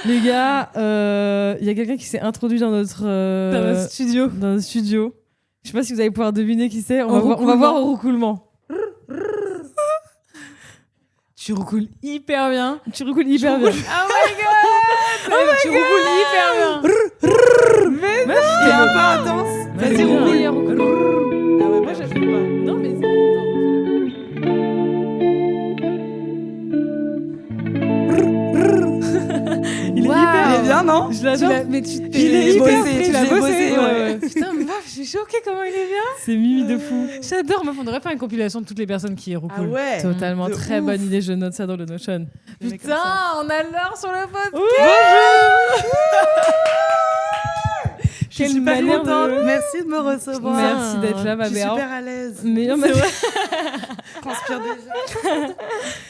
Les gars, il y a quelqu'un qui s'est introduit dans notre studio. Dans notre studio. Je sais pas si vous allez pouvoir deviner qui c'est. On va voir au roucoulement. Tu roucoules hyper bien. Tu roucoules hyper bien. Oh my god! Tu roucoules hyper bien. Mais non! T'es un peu intense. Vas-y, roucoule. Ah ouais, moi j'aime pas. Non, mais il est hyper. Il est bien, non? Je l'adore. Mais tu Il est bossé, tu l'as bossé. Ouais. Putain, meuf, je suis choquée comment il est bien. C'est Mimi de fou. J'adore, meuf, on devrait faire une compilation de toutes les personnes qui roucoulent. Ah ouais. Totalement, De très ouf. bonne idée. Je note ça dans le Notion. Putain, on a l'heure sur le podcast. Bonjour. Je suis Quelle super manière contente. de- Merci de me recevoir. Merci d'être là, ma Je suis mère. super à l'aise. Meilleure C'est manière. Je transpire déjà.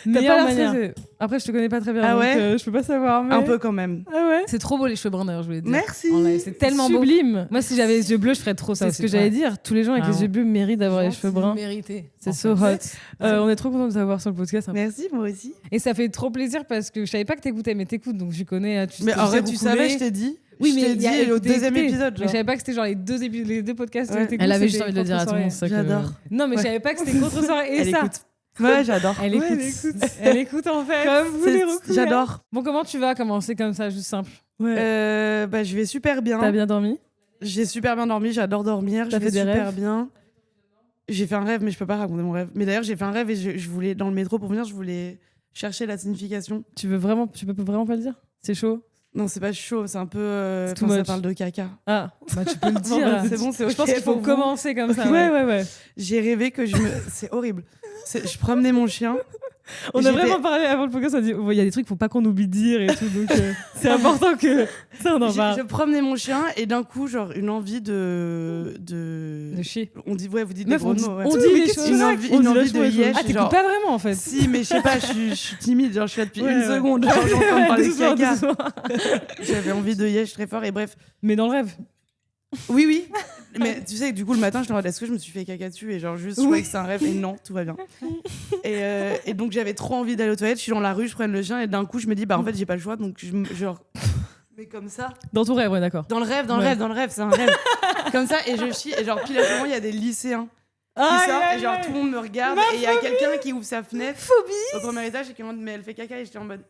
Meilleure l'air manière. stressée. Après, je te connais pas très bien, Ah donc ouais je peux pas savoir. Mais... Un peu quand même. Ah ouais. C'est trop beau les cheveux bruns d'ailleurs, je voulais te dire. Merci. En live, c'est tellement beau. Sublime. Moi, si j'avais les yeux bleus, je ferais trop ça. C'est ce que j'allais dire. Tous les gens avec Ah les ouais. yeux bleus méritent d'avoir les cheveux bruns. Mérité. C'est so hot. On est trop contents de t'avoir sur le podcast. Merci, moi aussi. Et ça fait trop plaisir parce que je savais pas que t'écoutais, mais t'écoutes, donc je connais. Mais en vrai, tu savais, je t'ai dit. Oui, Je mais t'ai il y a dit au écouté, deuxième écouté. épisode. Mais Genre. je savais pas que c'était genre les deux podcasts. Ouais. où t'écoutes, Elle avait juste c'était envie de le dire à tout le monde. contre-soirée. c'est ça que- J'adore. Non, mais je savais pas que c'était contre-soirée. Et Elle ça, écoute. Ouais, j'adore. elle Ouais, écoute. Elle écoute en fait. Comme vous les recouleurs. J'adore. Bon, comment tu vas commencer comme ça, juste simple? Ouais. Je vais super bien. T'as bien dormi? J'ai super bien dormi, j'adore dormir. T'as Je fait vais des super rêves bien. J'ai fait un rêve, mais je peux pas raconter mon rêve. Mais d'ailleurs, j'ai fait un rêve et je voulais, dans le métro pour venir, je voulais chercher la signification. Tu peux vraiment pas le dire? C'est chaud? Non, c'est pas chaud, c'est un peu. C'est too Ça much. parle de caca. Ah, Bah, tu peux le Non, dire. bah, c'est bon, c'est ok. Je pense qu'il faut pour vous. commencer comme ça. ouais. J'ai rêvé que c'est horrible. Je promenais mon chien. On a J'étais- vraiment parlé avant le podcast, on a dit il y a des trucs qu'il faut pas qu'on oublie de dire et tout, donc c'est important que ça on en Je parle. promenais mon chien et d'un coup, genre, une envie de. De chier. On dit, ouais, vous dites Meuf, des gros mots. Ouais. on dit Mais les qu'est-ce choses. Une envie, On une dit envie vachement de les choses. yesh. Ah, t'écoutes genre- pas vraiment en fait. Si, mais je sais pas, je suis timide, genre je suis là depuis Ouais, une ouais. seconde, genre j'entends parler de Doucement, caca. doucement. J'avais envie de yesh très fort et bref. Mais dans le rêve. Oui. Mais tu sais, du coup, le matin, je me demande est-ce que je me suis fait caca dessus et genre juste, je croyais que c'est un rêve et non, tout va bien. Et donc, j'avais trop envie d'aller aux toilettes. Je suis dans la rue, je prends le chien et d'un coup, je me dis, bah en fait, j'ai pas le choix. Donc, genre, mais comme ça. Dans ton rêve, ouais, d'accord. Dans le rêve, c'est un rêve. Comme ça, et je chie. Et genre, pile à ce moment, il y a des lycéens qui sortent et genre, tout le monde me regarde. Et il y a quelqu'un qui ouvre sa fenêtre au premier étage et qui me demande, mais elle fait caca. Et j'étais en mode.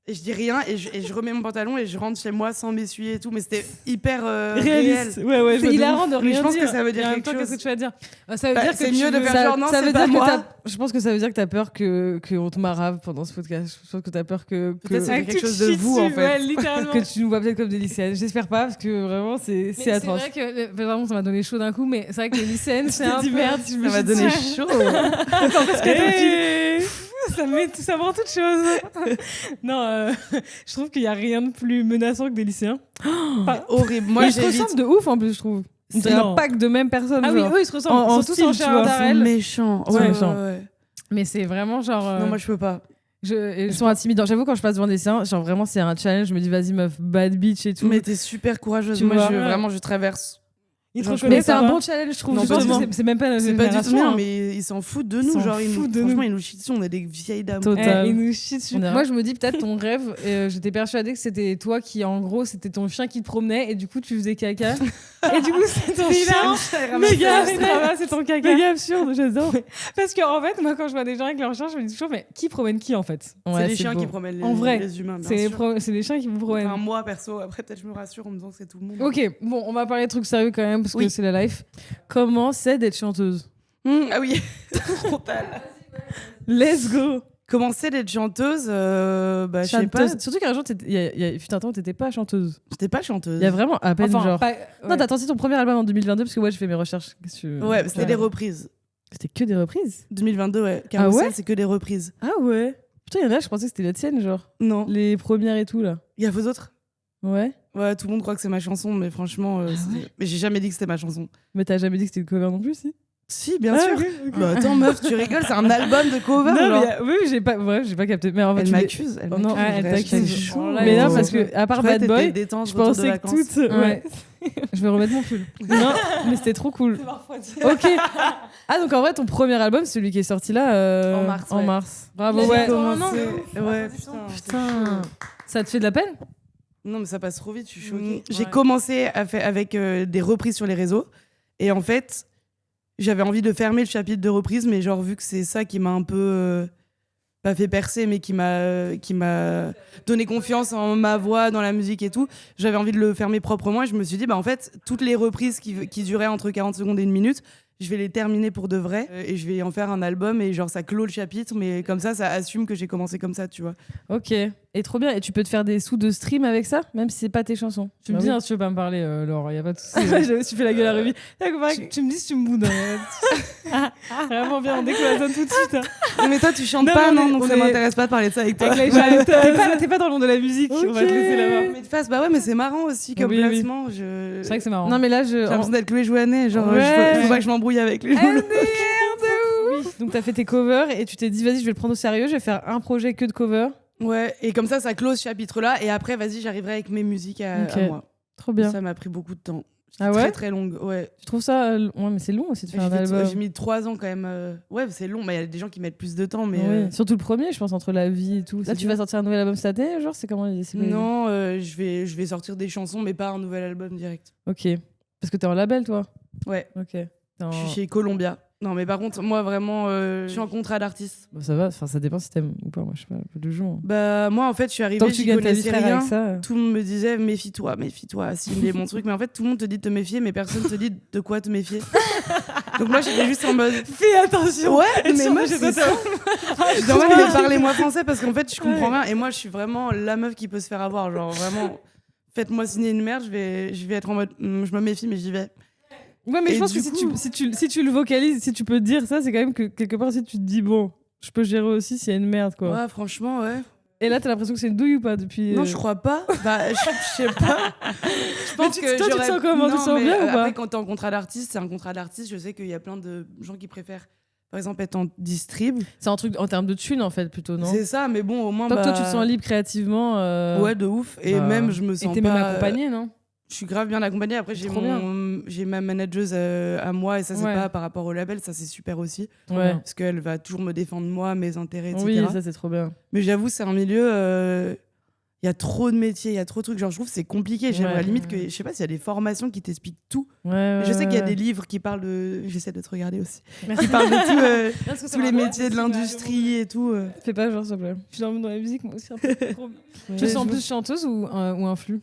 Et je dis rien et je remets mon pantalon et je rentre chez moi sans m'essuyer et tout. Mais c'était hyper Réaliste. réel. Ouais, je C'est vois de hilarant ouf. de Mais rien je pense dire. que ça veut dire Et en même quelque temps, chose. qu'est-ce que tu vas dire? Ça veut Bah, dire que c'est tu mieux de veux- faire ça- genre, non, ça c'est veut pas dire moi. je pense que ça veut dire que t'as peur qu'on te marave pendant ce podcast. Je pense que t'as peur que Peut-être c'est Avec quelque tout chose de shit vous, dessus, en fait. Ouais, littéralement. que tu nous vois peut-être comme des lycéennes. J'espère pas parce que vraiment c'est Mais atroce. C'est vrai que vraiment ça m'a donné chaud d'un coup, mais c'est vrai que les lycéennes, c'est un dit peu... merde, je me Ça m'a suis donné dit- chaud. parce que Hey ça me rend toute chose. Non, je trouve qu'il y a rien de plus menaçant que des lycéens. Horrible. Moi, Moi, ils se j'évite. ressemblent de ouf en plus, je trouve. On dirait Non. un pack de mêmes personnes. Ah oui, genre. eux ils se ressemblent. En Ils sont tous style, en tu chair vois. Ils sont d'arel. méchants. Ils sont Ouais, méchants. ouais. Mais c'est vraiment genre. Non, moi, je peux pas. Ils sont intimidants. J'avoue, quand je passe devant des lycéens, genre vraiment, c'est un challenge. Je me dis, vas-y, meuf, bad bitch et tout. Mais t'es super courageuse. Tu Moi, vois. vraiment, je traverse. Ils te genre, je reconnaissent. peux Mais c'est pas. un bon challenge, je trouve. Non, Je pense justement. que c'est même pas notre C'est pas du tout génération. bien, hein. mais ils s'en foutent de Ils nous. s'en Genre, foutent de franchement, nous. ils nous chient dessus. On est des vieilles dames. Total. Ils nous chient dessus. On est- Moi, je me dis peut-être ton rêve. J'étais persuadée que c'était toi qui, en gros, c'était ton chien qui te promenait et du coup, tu faisais caca. Et du coup, c'est ton chien. Méga, c'est ton caca. Méga absurde, j'adore. Parce que en fait, moi, quand je vois des gens avec leurs chiens, je me dis toujours, mais qui promène qui en fait? C'est les chiens qui promènent En vrai, les humains. bien C'est les, sûr. c'est les chiens qui vous promènent. Enfin, moi, perso, après, peut-être je me rassure en me disant que c'est tout le monde. Ok, bon, on va parler de trucs sérieux quand même parce que Oui. c'est la life. Comment c'est d'être chanteuse? Ah oui, frontal. Let's go. Comment c'est d'être chanteuse Bah, je sais pas. Chanteuse. Surtout qu'un jour, il y a fut un temps où t'étais pas chanteuse. J'étais pas chanteuse. Il y a vraiment à peine Enfin, genre. pas- Non, ouais. t'as sorti ton premier album en 2022 parce que ouais, j'ai fait mes recherches. Qu'est-ce que tu- Ouais, c'était Ouais. des reprises. C'était que des reprises. 2022, ouais. Carousel, ouais c'est que des reprises. Ah ouais. Putain, il y en a, je pensais que c'était la tienne, genre. Non. Les premières et tout, là. Il y a vos autres Ouais. Ouais, tout le monde croit que c'est ma chanson, mais franchement, mais j'ai jamais dit que c'était ma chanson. Mais t'as jamais dit que c'était une cover non plus, si? Si, bien Ah, sûr. ok, ok. Bah attends, meuf, tu rigoles, c'est un album de cover. Non, genre. mais oui, j'ai pas capté. Mais en fait, Elle tu l'es- m'accuse. Elle Oh non, m'accuse, elle vrai, t'accuse. c'est chaud. Mais non, parce que à part Je croyais Bad que t'étais Boy, détente, je retour de pensais que vacances. toutes. Ouais. Je vais remettre mon pull. Non, mais c'était trop cool. Ok. Ah, donc en vrai, ton premier album, c'est celui qui est sorti là En mars, En ouais. mars. Bravo, Il a ouais. bientôt un an. Ouais, putain. Putain. Ça te fait de la peine? Non, mais ça passe trop vite, je suis choquée. J'ai commencé avec des reprises sur les réseaux. Et en fait, j'avais envie de fermer le chapitre de reprises, mais genre, vu que c'est ça qui m'a un peu... pas fait percer, mais qui m'a donné confiance en ma voix, dans la musique et tout, j'avais envie de le fermer proprement. Et je me suis dit, en fait, toutes les reprises qui duraient entre 40 secondes et 1 minute, je vais les terminer pour de vrai et je vais en faire un album et genre ça clôt le chapitre, mais comme ça assume que j'ai commencé comme ça, tu vois. Ok, et trop bien. Et tu peux te faire des sous de stream avec ça, même si c'est pas tes chansons. Tu me dis si tu veux pas me parler, Laure, y a pas de souci. Tu fais la gueule à Ruby. Tu me dis si tu me boudes. Vraiment bien, on décloisonne tout de suite. Hein. Mais toi tu chantes pas, non, donc ça m'intéresse pas de parler de ça avec toi. T'es pas dans le monde de la musique, on va te laisser là-bas. Mais de face, ouais, mais c'est marrant aussi comme placement. C'est vrai que c'est marrant. Non mais là j'ai l'impression d'être Chloé Jouannet, genre faut pas que je m'embrouille avec les gens. Donc t'as fait tes covers et tu t'es dit vas-y je vais le prendre au sérieux, je vais faire un projet que de covers. Ouais, et comme ça close ce chapitre là et après vas-y j'arriverai avec mes musiques à moi. Trop bien. Ça m'a pris beaucoup de temps. Ah ouais, très très longue, ouais. Tu trouves ça ouais, mais c'est long aussi de faire un album. J'ai mis 3 ans quand même. Ouais, c'est long, mais il y a des gens qui mettent plus de temps, mais oui. Surtout le premier, je pense, entre la vie et tout. Là, tu vas sortir un nouvel album cette année, genre c'est comment Non, je vais sortir des chansons, mais pas un nouvel album direct. Ok, parce que t'es en label, toi. Ouais. Ok. Je suis chez Columbia. Non, mais par contre, moi vraiment, je suis en contrat d'artiste. Bon, ça va, ça dépend si t'aimes ou pas. Moi, je sais pas, un peu de jour. Bah, moi, en fait, je suis arrivée, j'y connaissais rien. Avec ça. Tout le monde me disait, méfie-toi, assimile mon truc. Mais en fait, tout le monde te dit de te méfier, mais personne te dit de quoi te méfier. Donc moi, j'étais juste en mode... Fais attention. Ouais, mais moi, c'est ça. Je dois même parler-moi français parce qu'en fait, je comprends rien. Et moi, je suis vraiment la meuf qui peut se faire avoir. Genre, vraiment, faites-moi signer une merde, je vais être en mode, je me méfie, mais j'y vais. Ouais, mais je pense que si tu le vocalises, si tu peux dire ça, c'est quand même que quelque part, si tu te dis, bon, je peux gérer aussi s'il y a une merde, quoi. Ouais, franchement, ouais. Et là, t'as l'impression que c'est une douille ou pas depuis Non, je crois pas. Bah, je sais pas. Je pense que toi, tu te sens comment? Tu te sens bien ou pas? Après, quand t'es en contrat d'artiste, c'est un contrat d'artiste. Je sais qu'il y a plein de gens qui préfèrent, par exemple, être en distrib. C'est un truc en termes de thunes, en fait, plutôt, non? C'est ça, mais bon, au moins. Tant que toi, tu te sens libre créativement. Ouais, de ouf. Et même, je me sens pas. Et t'es même accompagnée, non? Je suis grave bien accompagnée. Après, j'ai ma manageuse à moi, et ça, c'est pas par rapport au label, ça, c'est super aussi. Ouais. Parce qu'elle va toujours me défendre, moi, mes intérêts, etc. Oui, ça, c'est trop bien. Mais j'avoue, c'est un milieu. Il y a trop de métiers, il y a trop de trucs. Genre, je trouve que c'est compliqué. J'aimerais limite que. Je sais pas s'il y a des formations qui t'expliquent tout. Ouais, je sais qu'il y a des livres qui parlent de. J'essaie de te regarder aussi. Qui parlent de tous les métiers de l'industrie et tout. Fais pas genre, s'il te plaît. Je suis dans la musique, moi aussi, un peu. Tu te sens plus chanteuse ou influe?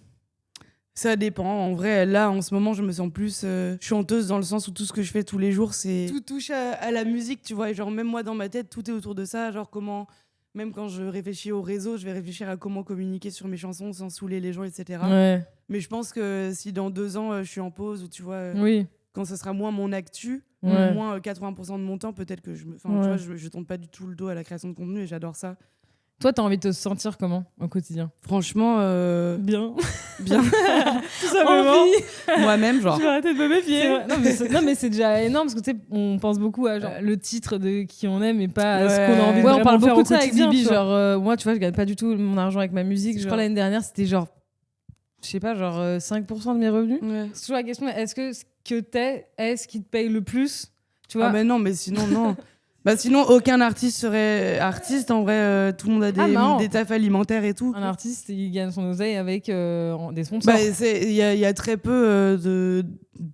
Ça dépend. En vrai, là, en ce moment, je me sens plus chanteuse dans le sens où tout ce que je fais tous les jours, c'est tout touche à la musique, tu vois. Et genre, même moi, dans ma tête, tout est autour de ça. Genre, comment, même quand je réfléchis au réseau, je vais réfléchir à comment communiquer sur mes chansons sans saouler les gens, etc. Ouais. Mais je pense que si dans 2 ans, je suis en pause ou tu vois, quand ce sera moins mon actu, moins 80% de mon temps, peut-être que tu vois, je tourne pas du tout le dos à la création de contenu et j'adore ça. Toi, t'as envie de te sentir comment au quotidien? Franchement, bien. Tout simplement. Moi-même, genre. Je vais arrêter de me méfier. Non, mais c'est déjà énorme parce que tu sais, on pense beaucoup à genre, le titre de qui on aime et pas à ce qu'on a envie de vraiment faire. On parle beaucoup de ça avec Bibi. Genre, moi, tu vois, je gagne pas du tout mon argent avec ma musique. Je crois l'année dernière, c'était genre, je sais pas, genre 5% de mes revenus. Ouais. C'est toujours la question, est-ce que ce que t'es est ce qui te paye le plus? Tu vois? Ah, mais non, mais sinon, non. Bah sinon, aucun artiste serait artiste. En vrai, tout le monde a des tafs alimentaires et tout. Un artiste, il gagne son oseille avec des sponsors. Bah, il y a très peu de,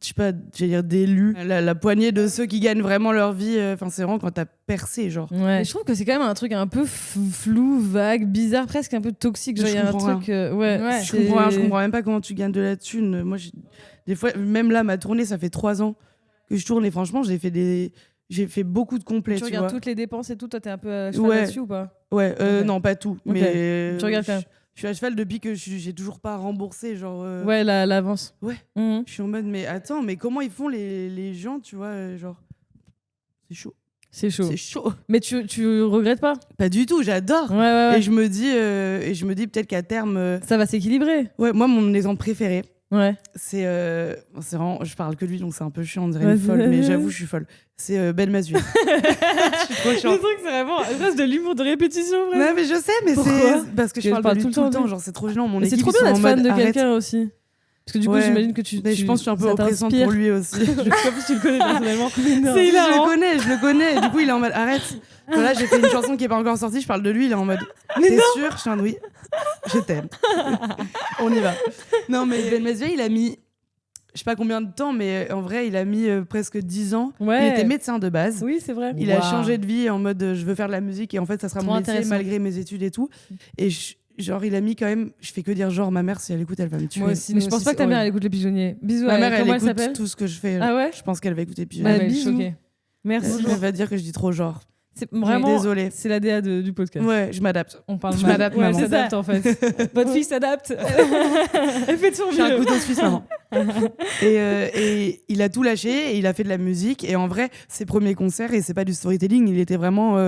je sais pas, j'allais dire d'élus. La poignée de ceux qui gagnent vraiment leur vie. Enfin, c'est vraiment quand t'as percé, genre. Ouais. Et je trouve que c'est quand même un truc un peu flou, vague, bizarre, presque un peu toxique. Genre, il y a un truc. Je comprends même pas comment tu gagnes de la thune. Moi, des fois, même là, ma tournée, ça fait 3 ans que je tourne et franchement, j'ai fait beaucoup de complets. Tu regardes toutes les dépenses et tout, toi t'es un peu à cheval là-dessus ou pas? Ouais, non, pas tout. Okay. Mais tu regardes quand même. Je suis à cheval depuis que j'ai toujours pas remboursé, genre. Ouais, l'avance. Ouais. Je suis en mode, mais attends, mais comment ils font les gens, tu vois, genre. C'est chaud. C'est chaud. C'est chaud. Mais tu regrettes pas? Pas du tout, j'adore. Ouais. Et je me dis peut-être qu'à terme. Ça va s'équilibrer. Ouais, moi, mon exemple préféré. Ouais. C'est vraiment, je parle que de lui donc c'est un peu chiant, on dirait une folle, mais j'avoue je suis folle. C'est Belle Mazur. Je suis trop chiante. Le truc c'est vraiment reste de l'humour de répétition. Vraiment. Non mais je sais, mais c'est parce que je parle de lui tout le temps. Genre c'est trop gênant. Mon équipe, c'est trop bien d'être fan de quelqu'un aussi. Parce que du coup, j'imagine que tu. Mais je pense que je suis un peu oppressante pour lui aussi. En plus, tu le connais personnellement. Je le connais. Du coup, il est en mode arrête. Voilà, j'ai fait une chanson qui est pas encore sortie, je parle de lui, il est en mode t'es sûr? Je suis en oui, je t'aime. On y va. Non, mais Ben Mesvia, il a mis, je sais pas combien de temps, mais en vrai, il a mis presque 10 ans. Ouais. Il était médecin de base. Oui, c'est vrai. Il a changé de vie en mode je veux faire de la musique et en fait, ça sera mon métier malgré mes études et tout. Et genre, il a mis quand même, je fais que dire genre, ma mère, si elle écoute, elle va me tuer. Moi aussi, mais je pense pas que ta mère, elle écoute Les Pigeonniers. Bisous à elle. Ma mère, elle écoute tout ce que je fais. Ah ouais? Je pense qu'elle va écouter Pigeonniers. Bisous. Merci. Elle va dire que je dis trop genre. C'est vraiment. Désolée. C'est l'ADA du podcast. Ouais, je m'adapte. On parle je m'adapte, maman. Elle s'adapte en fait. Votre fille s'adapte. Elle fait de son mieux. J'ai un couteau suisse, maman. Et il a tout lâché et il a fait de la musique. Et en vrai, ses premiers concerts, et c'est pas du storytelling, il était vraiment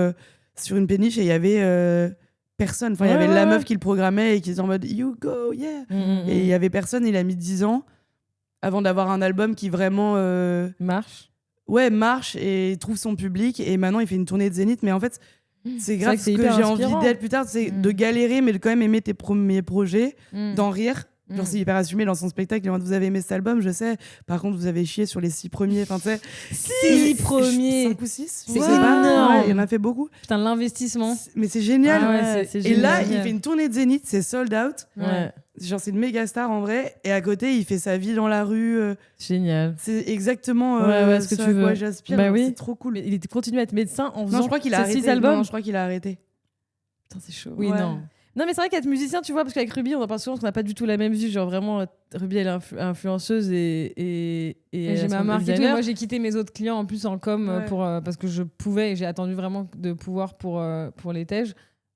sur une péniche et il y avait personne. Enfin, il y avait la meuf qui le programmait et qui était en mode you go, yeah. Et il y avait personne. Il a mis 10 ans avant d'avoir un album qui vraiment marche et trouve son public. Et maintenant, il fait une tournée de Zénith. Mais en fait, c'est grave ce que j'ai envie d'être plus tard. C'est de galérer, mais de quand même aimer tes premiers projets, d'en rire. Genre, c'est hyper assumé dans son spectacle. Vous avez aimé cet album, je sais. Par contre, vous avez chié sur les 6 premiers. Enfin, tu sais, 6 premiers. 5 ou 6. C'est énorme. Il en a fait beaucoup. Putain, l'investissement. Mais c'est génial. C'est génial. Et là, il fait une tournée de Zénith, c'est sold out. Ouais. Genre, c'est une méga star en vrai. Et à côté, il fait sa vie dans la rue. Génial. C'est exactement ce que tu veux. À quoi j'aspire. Bah oui. C'est trop cool. Mais il continue à être médecin en faisant. Non, je crois qu'il a arrêté. 6 albums. Non, je crois qu'il a arrêté. Putain, c'est chaud. Oui, non. Non, mais c'est vrai qu'être musicien, tu vois, parce qu'avec Ruby, on en parle souvent qu'on n'a pas du tout la même vue. Genre, vraiment, Ruby, elle est influenceuse et j'ai ma marque et tout. Moi, j'ai quitté mes autres clients en plus en com parce que je pouvais et j'ai attendu vraiment de pouvoir pour les tèges.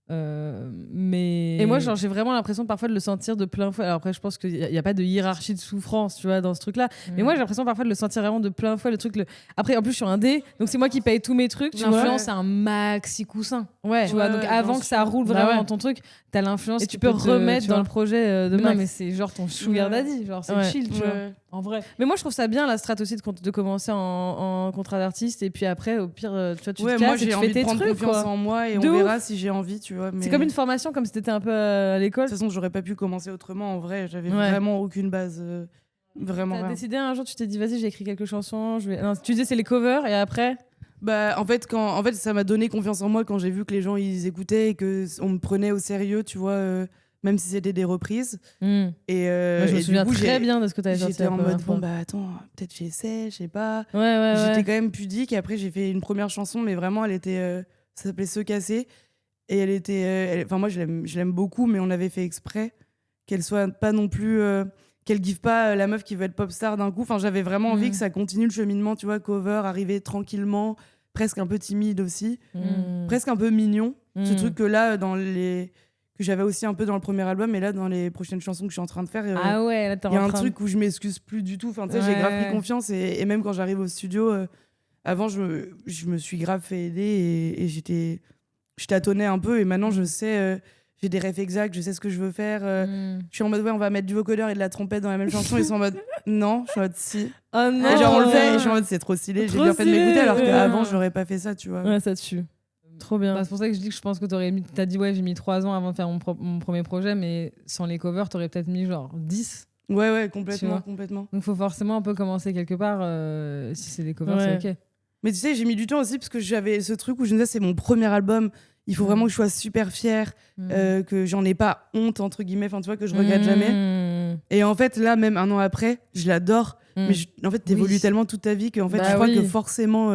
Mais... Et moi, genre, j'ai vraiment l'impression parfois de le sentir de plein fouet. Alors après, je pense qu'il n'y a pas de hiérarchie de souffrance, tu vois, dans ce truc-là. Mais moi, j'ai l'impression parfois de le sentir vraiment de plein fouet. Après, en plus, je suis un dé, donc c'est moi qui paye tous mes trucs. L'influence, c'est un maxi coussin. Ouais. Tu vois, donc avant que ça roule vraiment dans ton truc, t'as l'influence. Et tu peux remettre dans le projet de Max. Non, mais c'est genre ton sugar daddy. Genre, c'est chill, tu vois. En vrai. Mais moi, je trouve ça bien la strat aussi de commencer en contrat d'artiste et puis après, au pire, tu vois, tu te casses et tu fais tes trucs. Moi, j'ai envie de prendre confiance en moi et on verra si j'ai envie, tu vois. C'est comme une formation, comme si t'étais un peu à l'école. De toute façon, j'aurais pas pu commencer autrement. En vrai, j'avais vraiment aucune base. Vraiment. T'as décidé un jour, tu t'es dit, vas-y, j'ai écrit quelques chansons. Non, tu disais, c'est les covers et après. Bah, en fait, ça m'a donné confiance en moi quand j'ai vu que les gens ils écoutaient et qu'on me prenait au sérieux, tu vois. Même si c'était des reprises. Et je me souviens très bien de ce que tu avais sorti. J'étais en mode, bon, bah attends, peut-être j'essaie, je sais pas. J'étais quand même pudique. Et après, j'ai fait une première chanson, mais vraiment, elle était. Ça s'appelait Se casser. Et elle était. Enfin, moi, je l'aime beaucoup, mais on avait fait exprès qu'elle soit pas non plus. Qu'elle give pas la meuf qui veut être pop star d'un coup. Enfin, j'avais vraiment envie que ça continue le cheminement, tu vois, cover, arriver tranquillement, presque un peu timide aussi, presque un peu mignon. Ce truc que là, que j'avais aussi un peu dans le premier album, et là dans les prochaines chansons que je suis en train de faire, il y a un truc où je m'excuse plus du tout. Enfin, tu sais, j'ai grave pris confiance et même quand j'arrive au studio, avant je me suis grave fait aider et je tâtonnais un peu et maintenant je sais, j'ai des refs exacts, je sais ce que je veux faire. Je suis en mode on va mettre du vocodeur et de la trompette dans la même chanson. Ils sont en mode non, je suis en mode si. Oh non. Et genre on le fait et je suis en mode c'est trop stylé, j'ai bien fait de m'écouter alors qu'avant j'aurais pas fait ça, tu vois. Ouais, ça tue. Trop bien. C'est pour ça que je dis que je pense que t'as dit j'ai mis 3 ans avant de faire mon premier projet, mais sans les covers t'aurais peut-être mis genre 10. Ouais, complètement. Donc faut forcément un peu commencer quelque part. Si c'est des covers, c'est ok. Mais tu sais, j'ai mis du temps aussi parce que j'avais ce truc où je me disais c'est mon premier album, il faut vraiment que je sois super fière, que j'en ai pas honte entre guillemets, enfin tu vois, que je regrette jamais. Et en fait là, même un an après, je l'adore. Mais en fait, t'évolues tellement toute ta vie qu'en fait, je crois que forcément.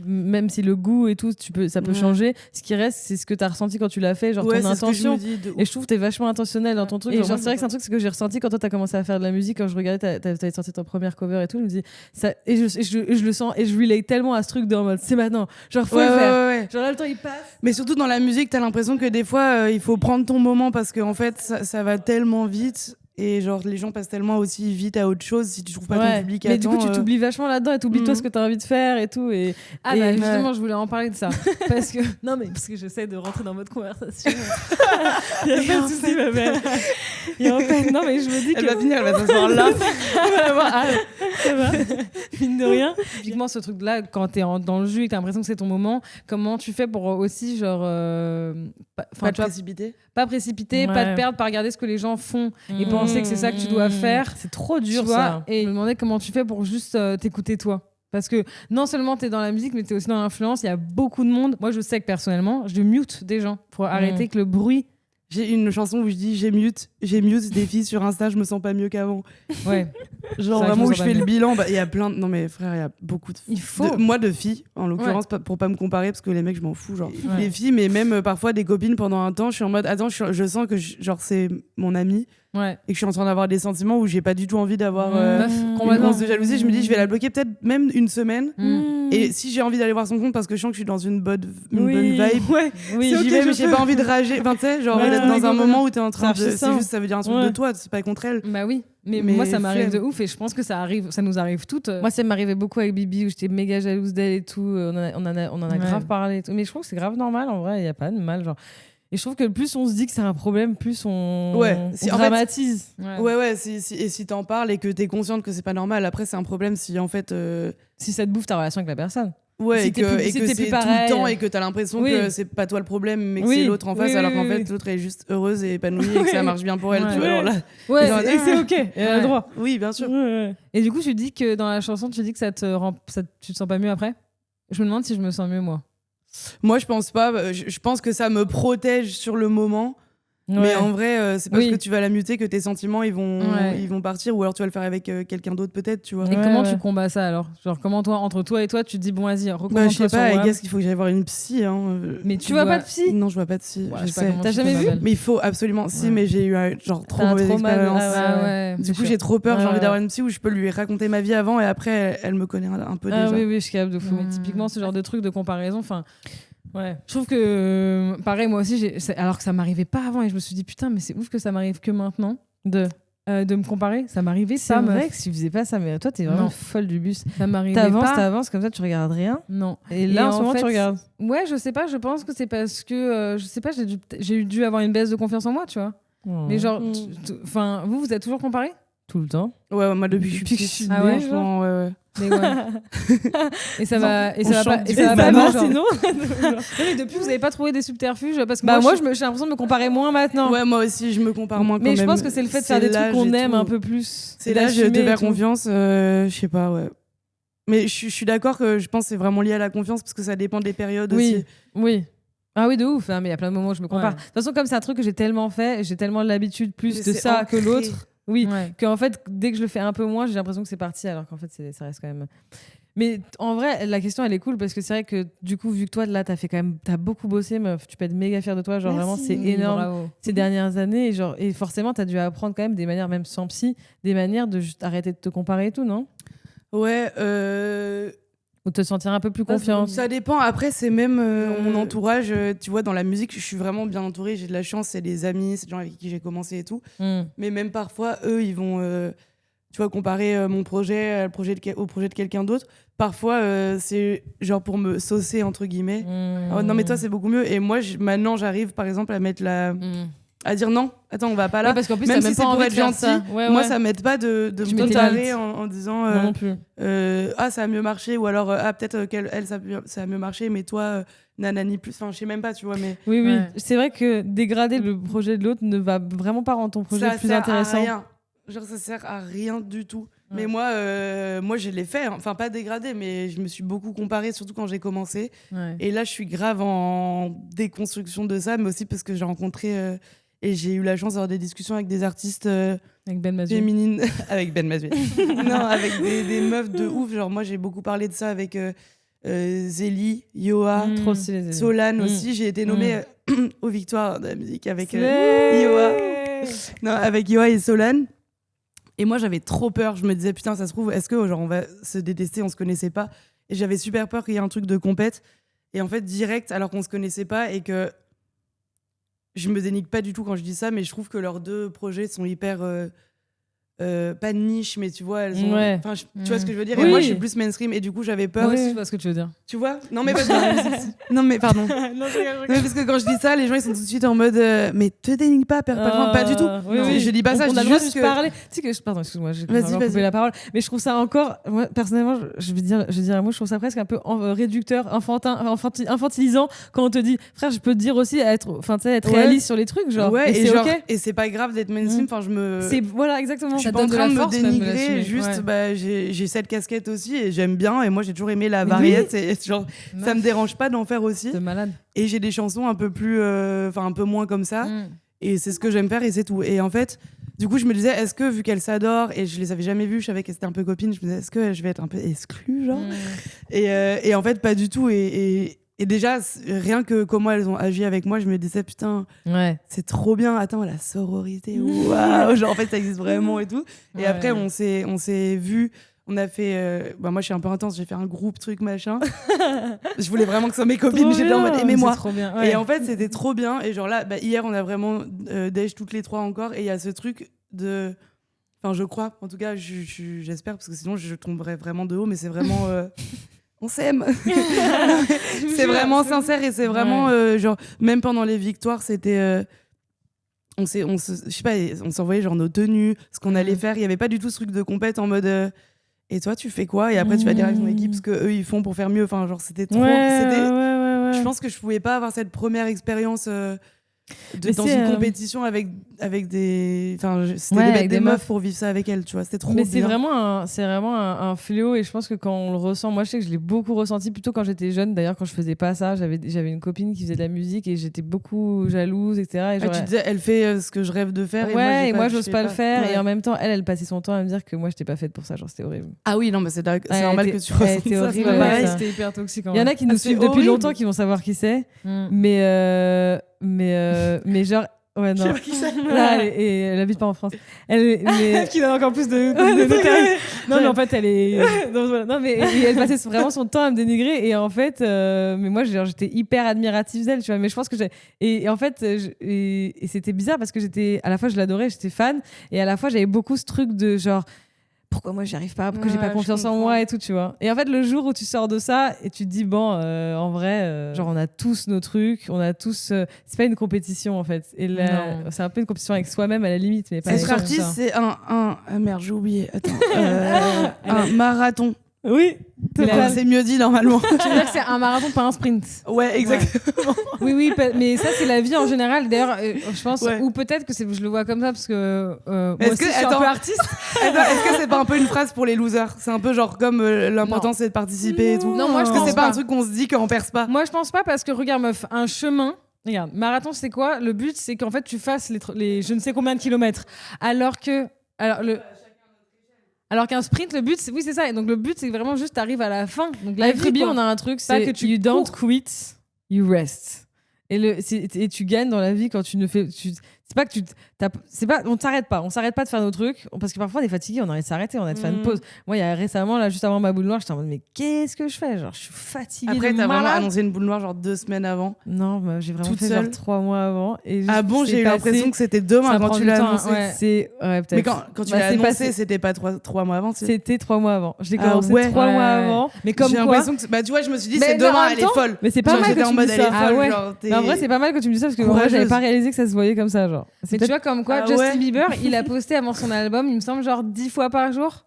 Même si le goût et tout, ça peut changer, ce qui reste, c'est ce que t'as ressenti quand tu l'as fait, genre ton intention. Et je trouve que t'es vachement intentionnel dans ton truc. Et genre, c'est vrai que c'est un truc que j'ai ressenti quand toi t'as commencé à faire de la musique, quand je regardais, t'avais sorti ton première cover et tout. Je me dis, ça, et je le sens, et je relate tellement à ce truc de en mode, c'est maintenant. Genre, faut le faire. Genre là, le temps il passe. Mais surtout dans la musique, t'as l'impression que des fois, il faut prendre ton moment parce qu'en fait, ça va tellement vite. Et genre les gens passent tellement aussi vite à autre chose si tu trouves pas ton public à temps. Mais du coup tu t'oublies vachement là-dedans et t'oublies toi ce que t'as envie de faire et tout justement je voulais en parler de ça parce que j'essaie de rentrer dans votre conversation. Il y a pas de souci ma belle. Et en fait, non, mais je me dis elle va venir, elle va s'asseoir là. Ça va. Mine de rien. Typiquement, ce truc-là, quand t'es dans le jus et que t'as l'impression que c'est ton moment, comment tu fais pour aussi, genre. Pas précipiter. Pas précipiter, pas te perdre, pas regarder ce que les gens font et penser que c'est ça que tu dois faire. C'est trop dur, ça. Et je me demandais comment tu fais pour juste t'écouter toi. Parce que non seulement t'es dans la musique, mais t'es aussi dans l'influence. Il y a beaucoup de monde. Moi, je sais que personnellement, je mute des gens pour arrêter que le bruit. J'ai une chanson où je dis j'ai mute des filles sur Insta, je me sens pas mieux qu'avant. Ouais. Genre vraiment où je fais le bilan, il y a plein de... Non mais frère, il y a beaucoup de filles. Il faut. Moi de filles, en l'occurrence, pour pas me comparer, parce que les mecs, je m'en fous. Genre les filles, mais même parfois des copines pendant un temps, je suis en mode attends, je sens que genre c'est mon ami. Ouais. Et que je suis en train d'avoir des sentiments où j'ai pas du tout envie d'avoir une once de jalousie. Je me dis, je vais la bloquer peut-être même une semaine. Et si j'ai envie d'aller voir son compte parce que je sens que je suis dans une bonne vibe, j'y vais, mais j'ai pas envie de rager. Enfin, tu sais, genre d'être dans un moment où t'es en train de. C'est juste, ça veut dire un truc de toi, c'est pas contre elle. Bah oui. Mais moi, ça m'arrive de ouf et je pense que ça nous arrive toutes. Moi, ça m'arrivait beaucoup avec Bibi où j'étais méga jalouse d'elle et tout. On en a grave parlé et tout. Mais je trouve que c'est grave normal en vrai, il y a pas de mal. Genre. Et je trouve que plus on se dit que c'est un problème, plus on dramatise. Ouais. Et si t'en parles et que t'es consciente que c'est pas normal, après c'est un problème si en fait. Si ça te bouffe ta relation avec la personne. Ouais, si et que c'est tout le temps et que t'as l'impression que c'est pas toi le problème, mais que c'est l'autre en face, alors qu'en fait l'autre est juste heureuse et épanouie et que ça marche bien pour elle. Tu vois, alors là, et c'est ok, elle a le droit. Oui, bien sûr. Et du coup, tu dis que dans la chanson, tu dis que tu te sens pas mieux après. Je me demande si je me sens mieux moi. Moi, je pense pas. Je pense que ça me protège sur le moment. Mais en vrai, c'est parce que tu vas la muter que tes sentiments ils vont partir, ou alors tu vas le faire avec quelqu'un d'autre peut-être, tu vois. Et comment tu combats ça alors? Genre comment toi, entre toi et toi, tu te dis bon vas-y, recommence-toi je sais pas, I guess qu'il faut que j'aille voir une psy. Mais tu vois pas de psy? Non, je vois pas de psy. Je sais. T'as jamais vu? Mais il faut absolument. Si, mais j'ai eu genre trop mauvaise expérience. Du coup, j'ai trop peur. J'ai envie d'avoir une psy où je peux lui raconter ma vie avant et après, elle me connaît un peu déjà. Oui, je suis capable de fou. Mais typiquement, ce genre de truc de comparaison, enfin. Ouais. Je trouve que, pareil, moi aussi, alors que ça m'arrivait pas avant, et je me suis dit, putain, mais c'est ouf que ça m'arrive que maintenant de me comparer. Ça m'arrivait c'est vrai que si tu faisais pas ça, mais toi, t'es vraiment folle du bus. Ça m'arrivait pas. T'avances, comme ça, tu regardes rien. Non. Et là, en ce moment, tu regardes. Ouais, je sais pas, je pense que c'est parce que, je sais pas, j'ai dû avoir une baisse de confiance en moi, tu vois. Mais genre, enfin, vous êtes toujours comparés? Tout le temps. Ouais, moi depuis que je suis née, franchement, ouais. Mais et ça va pas sinon. Mais depuis vous avez pas trouvé des subterfuges parce que moi j'ai l'impression de me comparer moins maintenant. Ouais, moi aussi je me compare moins quand même. Mais je pense que c'est le fait de faire des trucs qu'on aime un peu plus. C'est l'âge de faire confiance, je sais pas, ouais. Mais je suis d'accord que je pense que c'est vraiment lié à la confiance parce que ça dépend des périodes aussi. Oui. Ah oui, de ouf, mais il y a plein de moments où je me compare. De toute façon, comme c'est un truc que j'ai tellement fait, j'ai tellement l'habitude plus de ça que l'autre. Oui, qu'en fait, dès que je le fais un peu moins, j'ai l'impression que c'est parti, alors qu'en fait, ça reste quand même. Mais en vrai, la question, elle est cool parce que c'est vrai que du coup, vu que toi, là, t'as beaucoup bossé, meuf, tu peux être méga fière de toi. Genre, vraiment, c'est énorme ces dernières années. Et forcément, t'as dû apprendre quand même des manières, même sans psy, des manières de juste arrêter de te comparer et tout, non? Ouais, ou te sentir un peu plus confiante. Ça dépend. Après, c'est même mon entourage. Tu vois, dans la musique, je suis vraiment bien entourée. J'ai de la chance. C'est des amis, c'est des gens avec qui j'ai commencé et tout. Mais même parfois, eux, ils vont, tu vois, comparer mon projet au projet de quelqu'un d'autre. Parfois, c'est genre pour me saucer, entre guillemets. Oh, non, mais toi, c'est beaucoup mieux. Et moi, maintenant, j'arrive, par exemple, à mettre à dire non, attends, on va pas là. Ouais, parce qu'en plus, même si c'est pour être gentil, moi ça m'aide pas de me comparer en disant non plus. Ça a mieux marché, ou alors peut-être qu'elle ça a mieux marché, mais toi nanani plus, enfin je sais même pas, tu vois. Mais oui. C'est vrai que dégrader le projet de l'autre ne va vraiment pas rendre ton projet plus intéressant. Ça sert à rien. Genre ça sert à rien du tout. Mais moi je l'ai fait, enfin pas dégradé, mais je me suis beaucoup comparée, surtout quand j'ai commencé. Et là je suis grave en déconstruction de ça, mais aussi parce que j'ai rencontré et j'ai eu la chance d'avoir des discussions avec des artistes avec Ben Mazué. Féminines. Avec Ben Mazué. Non, avec des meufs de ouf. Genre, moi, j'ai beaucoup parlé de ça avec Zélie, Yoa, Solane aussi. J'ai été nommée aux Victoires de la musique avec Yoa. Non, avec Yoa et Solane. Et moi, j'avais trop peur. Je me disais, putain, ça se trouve, est-ce que genre, on va se détester, on se connaissait pas? Et j'avais super peur qu'il y ait un truc de compète. Et en fait, direct, alors qu'on se connaissait pas et que. Je me dénigre pas du tout quand je dis ça, mais je trouve que leurs deux projets sont hyper pas de niche, mais tu vois, elles ont. Tu vois ce que je veux dire. Oui. Et moi, je suis plus mainstream, et du coup, j'avais peur. Moi aussi, je vois ce que tu veux dire. Tu vois ? Non, mais parce que. Non, mais pardon. Non, mais parce que quand je dis ça, les gens, ils sont tout de suite en mode mais te dénigre pas, pas du tout. Oui. Je dis pas ça, on je a dis le droit juste de parler. Tu sais que pardon, excuse-moi, j'ai coupé la parole, mais je trouve ça encore, moi personnellement, je trouve ça presque un peu réducteur, infantilisant quand on te dit frère, je peux te dire aussi être réaliste sur les trucs, genre. Ouais, et c'est genre, ok. Et c'est pas grave d'être mainstream. Enfin, voilà, exactement. Je suis pas en train de me dénigrer, juste j'ai cette casquette aussi et j'aime bien, et moi j'ai toujours aimé la variété, et genre ça me dérange pas d'en faire aussi. C'est malade. Et j'ai des chansons un peu plus un peu moins comme ça, et c'est ce que j'aime faire, et c'est tout. Et en fait, du coup, je me disais, est-ce que vu qu'elles s'adorent, et je les avais jamais vues, je savais qu'elles étaient un peu copines, je me disais, est-ce que je vais être un peu exclue, genre et en fait, pas du tout. Et déjà, rien que comment elles ont agi avec moi, je me disais, putain, c'est trop bien. Attends, la sororité, waouh, genre en fait, ça existe vraiment et tout. Et après, on s'est vus. On a fait. Moi, je suis un peu intense. J'ai fait un groupe, truc, machin. Je voulais vraiment que ce soit mes copines. J'étais en mode aimez-moi. Et en fait, c'était trop bien. Et genre là, hier, on a vraiment dèche toutes les trois encore. Et il y a ce truc de. Enfin, je crois. En tout cas, j'espère, parce que sinon, je tomberais vraiment de haut. Mais c'est vraiment. On s'aime. C'est vraiment sincère, et c'est vraiment genre, même pendant les victoires, c'était je sais pas, on s'envoyait genre nos tenues, ce qu'on allait faire. Il y avait pas du tout ce truc de compète en mode et toi tu fais quoi, et après tu vas dire avec ton équipe ce que eux ils font pour faire mieux. Enfin, genre c'était trop je pense que je pouvais pas avoir cette première expérience dans une compétition avec des c'était des meufs pour vivre ça avec elles, tu vois, c'était trop bien. C'est vraiment un fléau, et je pense que quand on le ressent, moi je sais que je l'ai beaucoup ressenti plutôt quand j'étais jeune. D'ailleurs, quand je faisais pas ça, j'avais une copine qui faisait de la musique et j'étais beaucoup jalouse, etc. Et tu disais, elle fait ce que je rêve de faire, et moi j'ose pas le faire, et en même temps elle passait son temps à me dire que moi j'étais pas faite pour ça, genre c'était horrible. Ah oui, non, mais c'est normal que tu ressentes ça. Horrible, c'était hyper toxique. Il y en a qui nous suivent depuis longtemps, qui vont savoir qui c'est, mais genre ouais, non. Là, et elle habite pas en France. Qui donne encore plus de détails. Non, mais en fait, elle est. Non, mais elle passait vraiment son temps à me dénigrer. Et en fait, mais moi, j'étais hyper admirative d'elle, tu vois. Mais je pense que et en fait, et c'était bizarre parce que à la fois, je l'adorais, j'étais fan. Et à la fois, j'avais beaucoup ce truc de genre, pourquoi moi j'y arrive pas, pourquoi j'ai pas confiance en moi et tout, tu vois. Et en fait, le jour où tu sors de ça et tu te dis bon, en vrai, genre on a tous nos trucs, on a tous, c'est pas une compétition en fait. Et là, c'est un peu une compétition avec soi-même à la limite, mais pas. Être artiste, c'est merde, j'ai oublié. Attends, un marathon. Oui, c'est mieux dit normalement. Tu veux dire que c'est un marathon, pas un sprint. Ouais, exactement. Oui, mais ça c'est la vie en général. D'ailleurs, je pense, ou peut-être que je le vois comme ça parce que moi aussi, je suis un peu artiste. Est-ce que c'est pas un peu une phrase pour les losers ? C'est un peu genre comme l'important c'est de participer et tout. Non, moi je pense que c'est pas un truc qu'on se dit qu'on perce pas. Moi je pense pas, parce que regarde meuf, un chemin. Regarde, marathon c'est quoi ? Le but c'est qu'en fait tu fasses les je ne sais combien de kilomètres. Alors qu'un sprint, le but, c'est ça. Et donc le but, c'est vraiment juste t'arrives à la fin. Donc avec Freebie, on a un truc, c'est que you don't quit, you rest. Et tu gagnes dans la vie quand tu ne fais. C'est pas on s'arrête pas de faire nos trucs, parce que parfois on est fatigué, on a envie de s'arrêter, on a envie de faire une pause. Moi, il y a récemment, là, juste avant ma boule noire, j'étais en mode mais qu'est-ce que je fais, genre je suis fatiguée. Après, t'as vraiment annoncé une boule noire genre 2 semaines avant? Non, j'ai vraiment fait genre 3 mois avant. Et j'ai eu l'impression que c'était demain quand tu l'as annoncé. Peut-être. Mais quand tu l'as annoncé, c'était pas 3 mois avant. C'était 3 mois avant. Je l'ai commencé 3 mois avant. Mais comme quoi, tu vois, je me suis dit c'est demain, elle est folle. Mais c'est pas mal que tu me dis ça. En vrai, c'est pas mal que tu me dis ça, parce que moi j'avais pas réalisé que ça se voyait comme ça, genre. Mais tu vois, comme quoi, Justin Bieber, il a posté avant son album, il me semble, genre 10 fois par jour.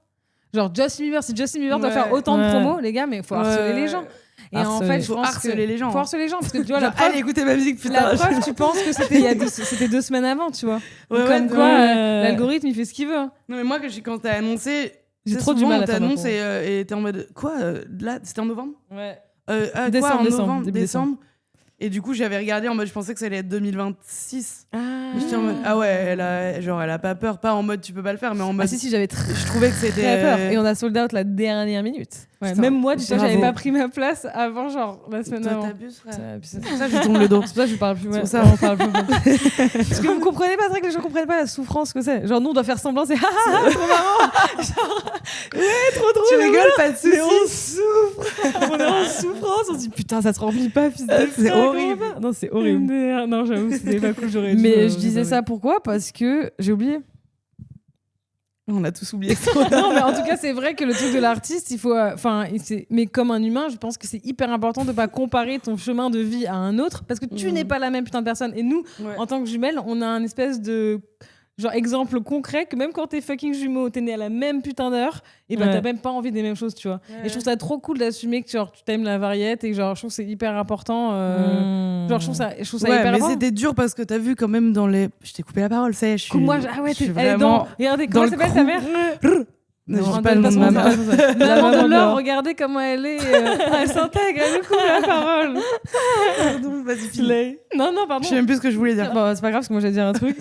Genre, si Justin Bieber doit faire autant de promos, les gars, mais il faut harceler les gens. Et en fait, faut harceler les gens. Faut harceler les gens, parce que tu vois, allez écouter ma musique, putain. La preuve, tu penses que c'était 2 semaines avant, tu vois. Comme quoi, l'algorithme, il fait ce qu'il veut. Non, mais moi, quand t'as annoncé, j'ai trop du mal à t'annonces et t'es en mode quoi, là, c'était en novembre? Ouais. Décembre. Et du coup, j'avais regardé en mode, je pensais que ça allait être 2026. J'étais en mode, elle a pas peur, pas en mode tu peux pas le faire, mais en mode. Si, j'avais je trouvais que c'était. Très peur. Et on a sold out la dernière minute. Ouais, même moi, tu sais, j'avais pas pris ma place avant, genre, la semaine avant. T'abuses, frère. C'est pour ça que je tourne le dos. C'est pour ça que je parle plus. C'est pour ça qu'on parle plus. Parce que vous comprenez pas, c'est vrai que les gens comprennent pas la souffrance que c'est. Genre, nous, on doit faire semblant, c'est trop marrant. Genre, trop drôle. Tu rigoles, pas de soucis. Mais on souffre. On est en souffrance. On se dit, putain, ça se remplit pas, fils de c'est horrible. Non, c'est horrible. Non, j'avoue, c'était pas cool, j'aurais dû. Mais je disais ça pourquoi ? Parce que j'ai oublié. On a tous oublié. Non, mais en tout cas, c'est vrai que le truc de l'artiste, il faut. Mais comme un humain, je pense que c'est hyper important de pas comparer ton chemin de vie à un autre, parce que tu n'es pas la même putain de personne. Et nous, en tant que jumelles, on a un espèce de exemple concret que même quand t'es fucking jumeau, t'es né à la même putain d'heure, et t'as même pas envie des mêmes choses, tu vois. Et je trouve ça trop cool d'assumer que tu t'aimes la variette et que je trouve que c'est hyper important. Je trouve ça hyper important. Mais c'était dur parce que t'as vu quand même dans les. Je t'ai coupé la parole, ça y est, je suis. Moi, t'es vraiment. Regardez, comment s'appelle ta mère? Je dis pas le nom de ma mère. Maman de l'or, regardez comment elle est. Elle s'intègre, elle nous coupe la parole. Pardon, vas-y, file. Non, pardon. Je sais même plus ce que je voulais dire. Bon, c'est pas grave, parce que moi j'allais dire un truc.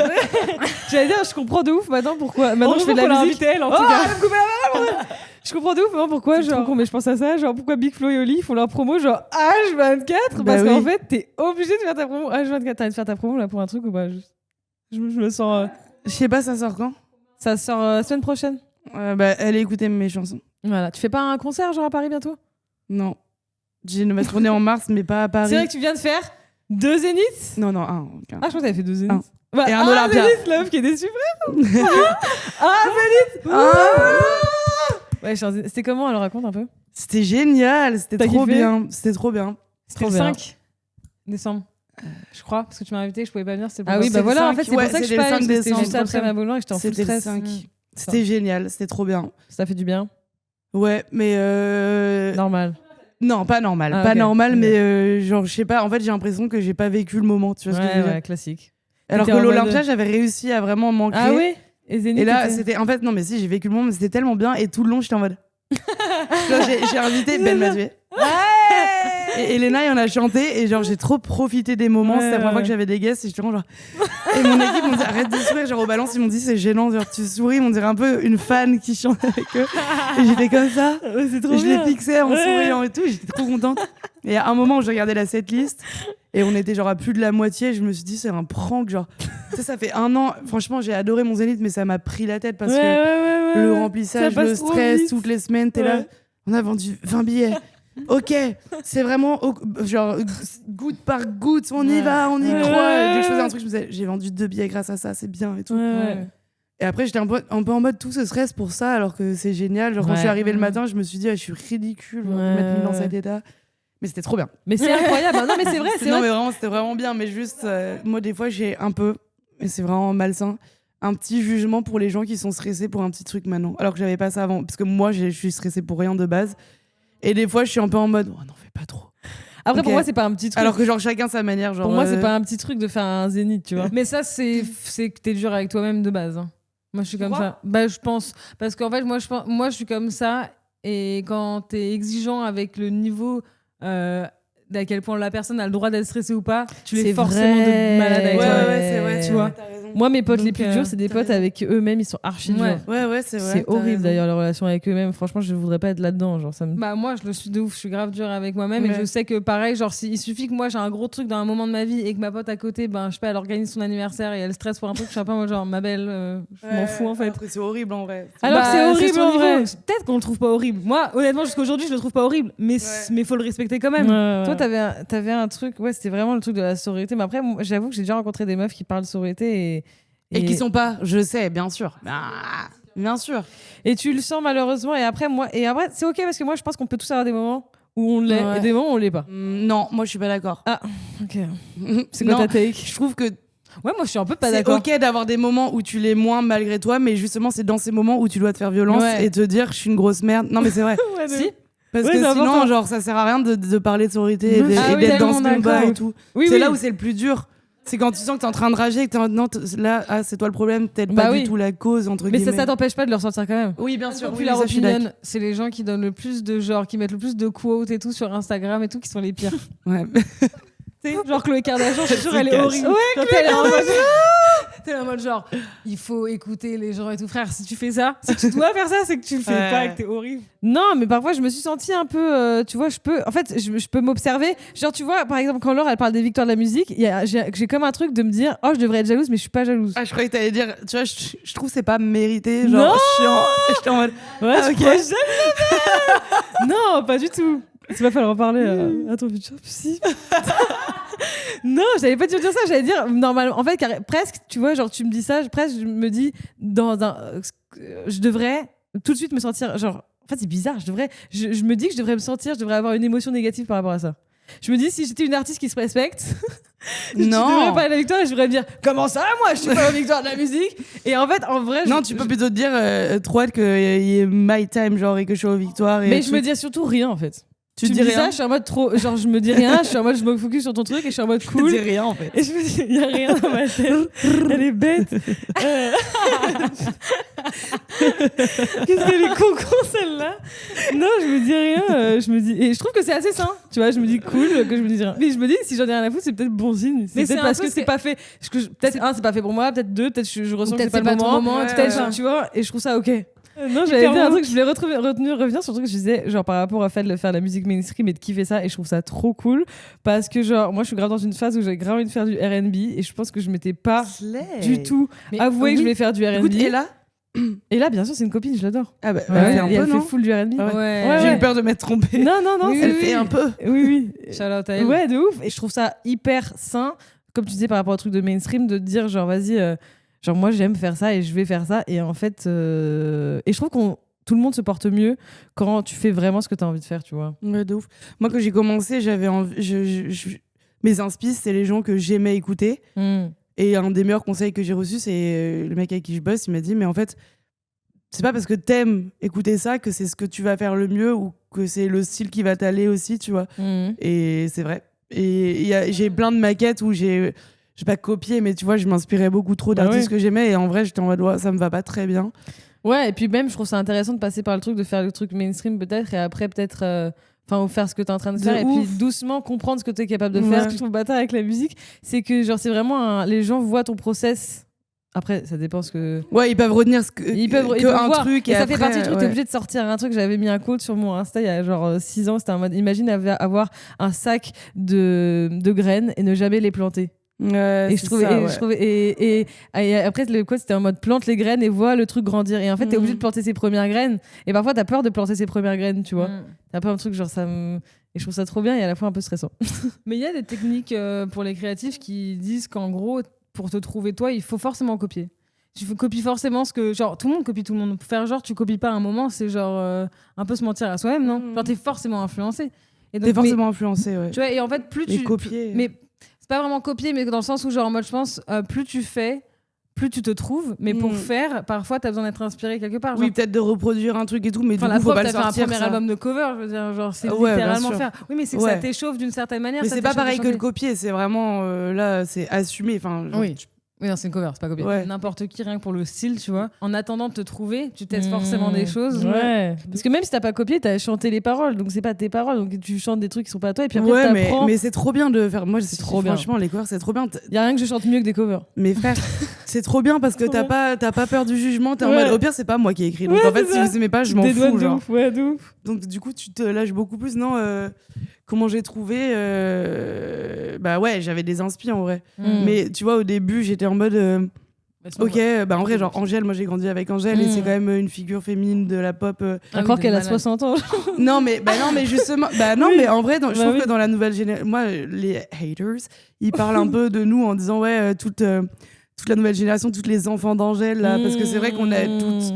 J'allais dire, je comprends de ouf maintenant pourquoi. Maintenant, je fais de la musique. Elle, en tout cas. Elle me coupe la parole. Je comprends de ouf maintenant pourquoi, genre, mais je pense à ça, genre, pourquoi Big Flo et Oli font leur promo, genre, H24, parce qu'en fait, t'es obligé de faire ta promo H24. T'as envie de faire ta promo là pour un truc ou pas? Je me sens. Je sais pas, ça sort quand? Ça sort semaine prochaine. Allez écouter mes chansons. Voilà. Tu fais pas un concert genre à Paris bientôt? Non. J'ai une tournée en mars, mais pas à Paris. C'est vrai que tu viens de faire 2 zéniths? Non, un. Ah, je crois que t'avais fait 2 zéniths. Et un Olympia. Zénith, la meuf qui est déçue, frère. Zénith. Ouais, c'était comment? Elle raconte un peu. C'était génial, c'était trop bien. C'était trop bien. C'était le 5 décembre. Je crois, parce que tu m'as invité, je pouvais pas venir. Ah oui, bah voilà, en fait, c'est pour ça que je suis pas allée. C'était juste après ma Boulogne et j'étais en full stress. C'était le 5. C'était génial, c'était trop bien. Ça fait du bien? Ouais, mais normal. Non, pas normal. Pas normal, mais genre, je sais pas, en fait, j'ai l'impression que j'ai pas vécu le moment, tu vois ce que je veux dire? Ouais, classique. Alors que l'Olympia, j'avais réussi à vraiment manquer. Ah oui? Et là, c'était... En fait, non, mais si, j'ai vécu le moment, mais c'était tellement bien, et tout le long, j'étais en mode... j'ai invité Ben Mazué. Et Elena, on a chanté et genre j'ai trop profité des moments. C'était la première fois que j'avais des guests et j'étais genre... Et mon équipe m'ont dit arrête de sourire, genre au balance ils m'ont dit c'est gênant, genre tu souris, on dirait un peu une fan qui chante avec eux. Et j'étais comme ça, c'est trop et je les fixais en souriant et tout, et j'étais trop contente. Et à un moment où j'ai regardé la setlist et on était genre à plus de la moitié, et je me suis dit c'est un prank, genre ça fait 1 an, franchement j'ai adoré mon Zénith mais ça m'a pris la tête parce que le remplissage, le stress, toutes les semaines t'es là, on a vendu 20 billets. Ok, c'est vraiment genre goutte par goutte, on y va, on y croit. Dès que je faisais un truc, je me disais, j'ai vendu 2 billets grâce à ça, c'est bien et tout. Et après, j'étais un peu en mode tout ce stress pour ça, alors que c'est génial. Genre, quand je suis arrivée le matin, je me suis dit, je suis ridicule de m'être mis dans cet état. Mais c'était trop bien. Mais c'est incroyable. Non, mais c'est vrai, c'est non, vrai. mais vraiment, c'était vraiment bien. Mais juste, moi, des fois, j'ai un peu, et c'est vraiment malsain, un petit jugement pour les gens qui sont stressés pour un petit truc maintenant. Alors que j'avais pas ça avant. Parce que moi, je suis stressée pour rien de base. Et des fois, je suis un peu en mode, oh, n'en fais pas trop. Après, pour moi, c'est pas un petit truc. Alors que genre chacun sa manière. Genre, pour moi, c'est pas un petit truc de faire un zénith, tu vois. Mais ça, c'est que t'es dur avec toi-même de base. Hein. Moi, je suis comme ça. Bah, je pense. Parce qu'en fait, moi, je suis comme ça. Et quand t'es exigeant avec le niveau d'à quel point la personne a le droit d'être stressée ou pas, tu l'es forcément de malade avec toi. Ouais, c'est vrai. Tu vois. Moi, mes potes les plus durs, c'est des potes avec eux-mêmes, ils sont archi durs. Ouais, c'est vrai. C'est horrible d'ailleurs, leur relation avec eux-mêmes. Franchement, je voudrais pas être là-dedans. Genre, ça me... Bah, moi, je le suis de ouf, je suis grave dure avec moi-même. Et je sais que pareil, genre, il suffit que moi j'ai un gros truc dans un moment de ma vie et que ma pote à côté, ben, je sais pas, elle organise son anniversaire et elle stresse pour un truc, je sais pas, moi, genre, ma belle, je m'en fous en fait. C'est horrible en vrai. Alors que c'est horrible en vrai. Peut-être qu'on le trouve pas horrible. Moi, honnêtement, jusqu'à aujourd'hui, je le trouve pas horrible. Mais faut le respecter quand même. Toi, t'avais un truc, c'était vraiment le truc de la sororité. Mais après, j'avoue que j'ai déjà rencontré des meufs qui parlent de sororité et qui sont pas, je sais, bien sûr. Bien sûr. Et tu le sens malheureusement. Et après, c'est ok parce que moi, je pense qu'on peut tous avoir des moments où on l'est et des moments où on l'est pas. Non, moi, je suis pas d'accord. Ah, ok. C'est quoi ta take? Je trouve que ouais, moi je suis un peu pas d'accord. C'est ok d'avoir des moments où tu l'es moins malgré toi, mais justement, c'est dans ces moments où tu dois te faire violence et te dire je suis une grosse merde. Non, mais c'est vrai. Si. Parce que sinon, genre, ça sert à rien de parler de sororité et d'être dans ce combat et tout. C'est là où c'est le plus dur. C'est quand tu sens que t'es en train de rager et que t'es en non, là, c'est toi le problème, peut-être pas du tout la cause, entre guillemets. Mais ça t'empêche pas de le ressentir quand même. Oui, bien sûr. Oui, leur opinion, c'est les gens qui donnent le plus de genre, qui mettent le plus de quotes et tout sur Instagram et tout, qui sont les pires. Ouais. Genre Khloé Kardashian, je suis sûre, elle est horrible. Ouais, t'es en mode genre, il faut écouter les gens et tout. Frère, si tu fais ça, si tu dois faire ça, c'est que tu le fais pas et que t'es horrible. Non, mais parfois, je me suis sentie un peu, tu vois, je peux m'observer. Genre, tu vois, par exemple, quand Laure, elle parle des victoires de la musique, j'ai comme un truc de me dire, oh, je devrais être jalouse, mais je suis pas jalouse. Ah, je croyais que t'allais dire, tu vois, je trouve que c'est pas mérité. Genre, j'étais en mode, ouais, ok. Non, pas du tout. Tu vas falloir en parler à ton futur psy. Non, j'avais pas dû dire ça. J'allais dire normalement. En fait, presque, tu vois, genre tu me dis ça, presque je me dis je devrais tout de suite me sentir genre. En fait, c'est bizarre. Je me dis que je devrais me sentir, je devrais avoir une émotion négative par rapport à ça. Je me dis si j'étais une artiste qui se respecte. Je devrais pas aller à la victoire et je devrais me dire comment ça moi je suis pas la victoire de la musique et en fait en vrai tu peux plutôt te dire trop hâte qu'il y ait my time genre et que je sois aux victoires mais je me dis surtout rien en fait. Tu me dis rien. Ça, je suis en mode trop. Genre, je me dis rien, je suis en mode, je me focus sur ton truc et je suis en mode cool. Je dis rien en fait. Et je me dis, il y a rien dans ma tête. Elle est bête. Qu'est-ce qu'elle est con celle-là. Non, je me dis rien. Je me dis. Et je trouve que c'est assez sain. Tu vois, je me dis cool, que je me dis rien. Mais je me dis, si j'en ai rien à foutre, c'est peut-être bon signe. C'est peut-être parce que c'est pas fait. Peut-être c'est pas fait pour moi, peut-être deux, peut-être je ressens que c'est pas le moment. Peut-être, tu vois, et je trouve ça ok. Non, j'avais dit un truc, je voulais revenir sur le truc que je disais, genre par rapport au fait de faire la musique mainstream et de kiffer ça, et je trouve ça trop cool parce que, genre, moi je suis grave dans une phase où j'ai grave envie de faire du R&B et je pense que je m'étais pas du tout avoué que je voulais faire du R&B. Écoute, et là, bien sûr, c'est une copine, je l'adore. Ah bah, elle fait full du R&B. J'ai eu peur de m'être trompée. Non, elle fait un peu. Oui. Shout out à elle. Ouais, de ouf. Et je trouve ça hyper sain, comme tu disais par rapport au truc de mainstream, de dire, genre, vas-y, genre, moi j'aime faire ça et je vais faire ça. Et en fait, et je trouve tout le monde se porte mieux quand tu fais vraiment ce que tu as envie de faire, tu vois. Ouais, de ouf. Moi, quand j'ai commencé, j'avais mes inspi, c'est les gens que j'aimais écouter. Et un des meilleurs conseils que j'ai reçus, c'est le mec avec qui je bosse, il m'a dit, mais en fait, c'est pas parce que t'aimes écouter ça que c'est ce que tu vas faire le mieux ou que c'est le style qui va t'aller aussi, tu vois. Et c'est vrai. Et j'ai plein de maquettes où j'ai pas copié, mais tu vois, je m'inspirais beaucoup trop d'artistes que j'aimais. Et en vrai, j'étais en mode, ça me va pas très bien. Ouais, et puis même, je trouve ça intéressant de passer par le truc, de faire le truc mainstream peut-être, et après peut-être faire ce que t'es en train de faire, et puis doucement comprendre ce que t'es capable de faire. Ce que je trouve bâtard avec la musique, c'est que genre c'est vraiment les gens voient ton process. Après, ça dépend ce que. Ouais, ils peuvent retenir ils peuvent un voir. Truc. Et ça après, fait partie du truc. T'es obligé de sortir un truc. J'avais mis un quote sur mon Insta il y a genre 6 ans. C'était en mode imagine avoir un sac de graines et ne jamais les planter. Et je trouvais et après le quote c'était en mode plante les graines et vois le truc grandir, et en fait t'es obligé de planter ses premières graines, et parfois t'as peur de planter ses premières graines, tu vois. T'as pas un truc genre et je trouve ça trop bien et à la fois un peu stressant. Mais il y a des techniques pour les créatifs qui disent qu'en gros pour te trouver toi il faut forcément copier. Tu copies forcément ce que genre tout le monde copie tout le monde. Pour faire genre tu copies pas à un moment, c'est genre un peu se mentir à soi-même, non? Genre t'es forcément influencé. Et donc, t'es forcément influencé, ouais. Tu vois, et en fait plus tu copier. Mais c'est pas vraiment copier, mais dans le sens où, genre, en mode, je pense, plus tu fais, plus tu te trouves. Mais pour faire, parfois, t'as besoin d'être inspiré quelque part. Genre... Oui, peut-être de reproduire un truc et tout, mais du coup, faut pas le sortir. T'as fait un premier album de cover, je veux dire, genre, c'est littéralement faire. Oui, mais c'est que ça t'échauffe d'une certaine manière. Mais c'est pas pareil que le copier, c'est vraiment, là, c'est assumé. Enfin, oui. Oui, non, c'est une cover, c'est pas copier. N'importe qui, rien que pour le style, tu vois. En attendant de te trouver, tu testes forcément des choses. Ouais. Parce que même si t'as pas copié, t'as chanté les paroles, donc c'est pas tes paroles, donc tu chantes des trucs qui sont pas à toi, et puis après t'apprends. Mais c'est trop bien de faire. Moi, c'est trop bien. Franchement, les covers, c'est trop bien. Y a rien que je chante mieux que des covers. Mais frère, c'est trop bien parce que t'as pas peur du jugement. T'es en mode, au pire, c'est pas moi qui ai écrit. Donc en fait, si vous aimez pas, je m'en fous. Genre. De ouf. Donc du coup, tu te lâches beaucoup plus. Non, comment j'ai trouvé Bah ouais, j'avais des inspi en vrai. Mais tu vois, au début, j'étais en mode. Ok, bah en vrai, genre Angèle, moi j'ai grandi avec Angèle et c'est quand même une figure féminine de la pop. À croire qu'elle a 60 ans. non, mais justement, mais en vrai, je trouve que dans la nouvelle génération, moi, les haters, ils parlent un peu de nous en disant, ouais, toute la nouvelle génération, toutes les enfants d'Angèle, là, parce que c'est vrai qu'on est toutes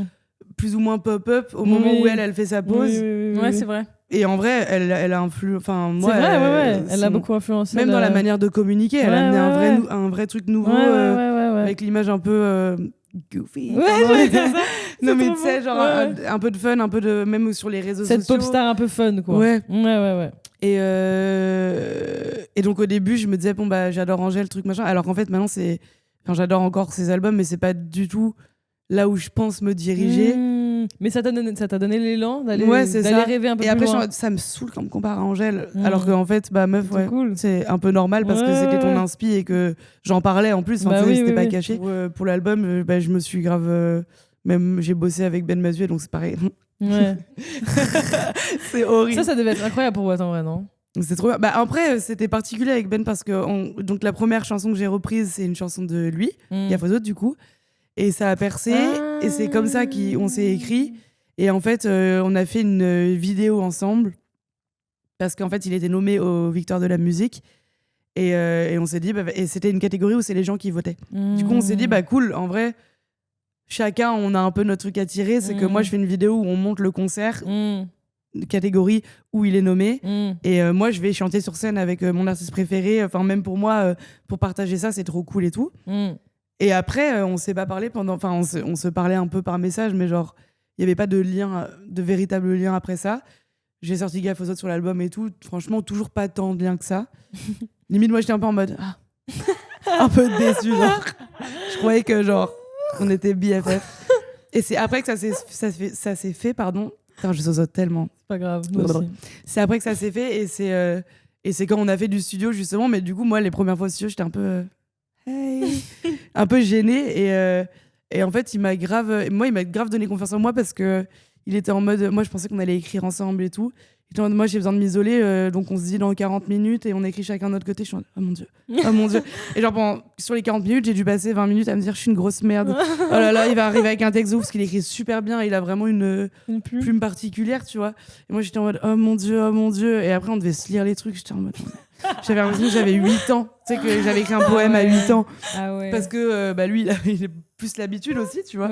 plus ou moins pop-up au moment où elle fait sa pause. Ouais, c'est vrai. Et en vrai, elle a influé. Enfin, moi, c'est vrai, elle a beaucoup influencé. Même dans la manière de communiquer, elle a amené un vrai truc nouveau, avec l'image un peu goofy. Non, mais tu sais, genre un peu de fun, un peu de. Même sur les réseaux sociaux. Cette pop star un peu fun, quoi. Ouais. Et donc, au début, je me disais, bon, bah, j'adore Angèle, truc machin. Alors qu'en fait, maintenant, c'est. Enfin, j'adore encore ses albums, mais c'est pas du tout là où je pense me diriger. Mais ça t'a donné l'élan d'aller rêver un peu plus loin. Et après, ça me saoule quand on me compare à Angèle. Alors qu'en fait, bah meuf, cool. C'est un peu normal parce que c'était ton inspi et que j'en parlais en plus. C'était pas caché. Pour l'album, je me suis grave... même j'ai bossé avec Ben Mazuet, donc c'est pareil. Ouais. C'est horrible. Ça devait être incroyable pour Watt en vrai, non? C'est trop bien. Bah, après, c'était particulier avec Ben parce que donc la première chanson que j'ai reprise, c'est une chanson de lui. Il y a Fauzot, du coup. Et ça a percé, et c'est comme ça qu'on s'est écrit. Et en fait, on a fait une vidéo ensemble, parce qu'en fait, il était nommé aux Victoires de la musique. Et on s'est dit, et c'était une catégorie où c'est les gens qui votaient. Du coup, on s'est dit, cool, en vrai, chacun, on a un peu notre truc à tirer. C'est que moi, je fais une vidéo où on monte le concert, catégorie où il est nommé. Et moi, je vais chanter sur scène avec mon artiste préféré. Enfin, même pour moi, pour partager ça, c'est trop cool et tout. Et après, on s'est pas parlé pendant... Enfin, on se parlait un peu par message, mais genre, il y avait pas de lien, de véritable lien après ça. J'ai sorti Gaffe aux autres sur l'album et tout. Franchement, toujours pas tant de lien que ça. Limite, moi, j'étais un peu en mode... un peu déçue, genre. Je croyais que, genre, on était BFF. Et c'est après que ça s'est fait, pardon. Putain, je zozote tellement. C'est pas grave, nous aussi. C'est après que ça s'est fait et c'est quand on a fait du studio, justement. Mais du coup, moi, les premières fois au studio, j'étais un peu... hey un peu gênée. Et en fait, il m'a grave donné confiance en moi parce que il était en mode... Moi, je pensais qu'on allait écrire ensemble et tout. Il était en mode, moi, j'ai besoin de m'isoler. Donc, on se dit dans 40 minutes et on écrit chacun de notre côté. Je suis en mode, oh mon Dieu. Oh mon Dieu. Et genre, sur les 40 minutes, j'ai dû passer 20 minutes à me dire, je suis une grosse merde. Oh là là, il va arriver avec un texte ouf parce qu'il écrit super bien. Il a vraiment une plume particulière, tu vois. Et moi, j'étais en mode, oh mon Dieu, oh mon Dieu. Et après, on devait se lire les trucs. J'étais en mode... J'avais l'impression que j'avais 8 ans. Tu sais, que j'avais écrit un poème à 8 ans. Parce que lui, il a plus l'habitude aussi, tu vois.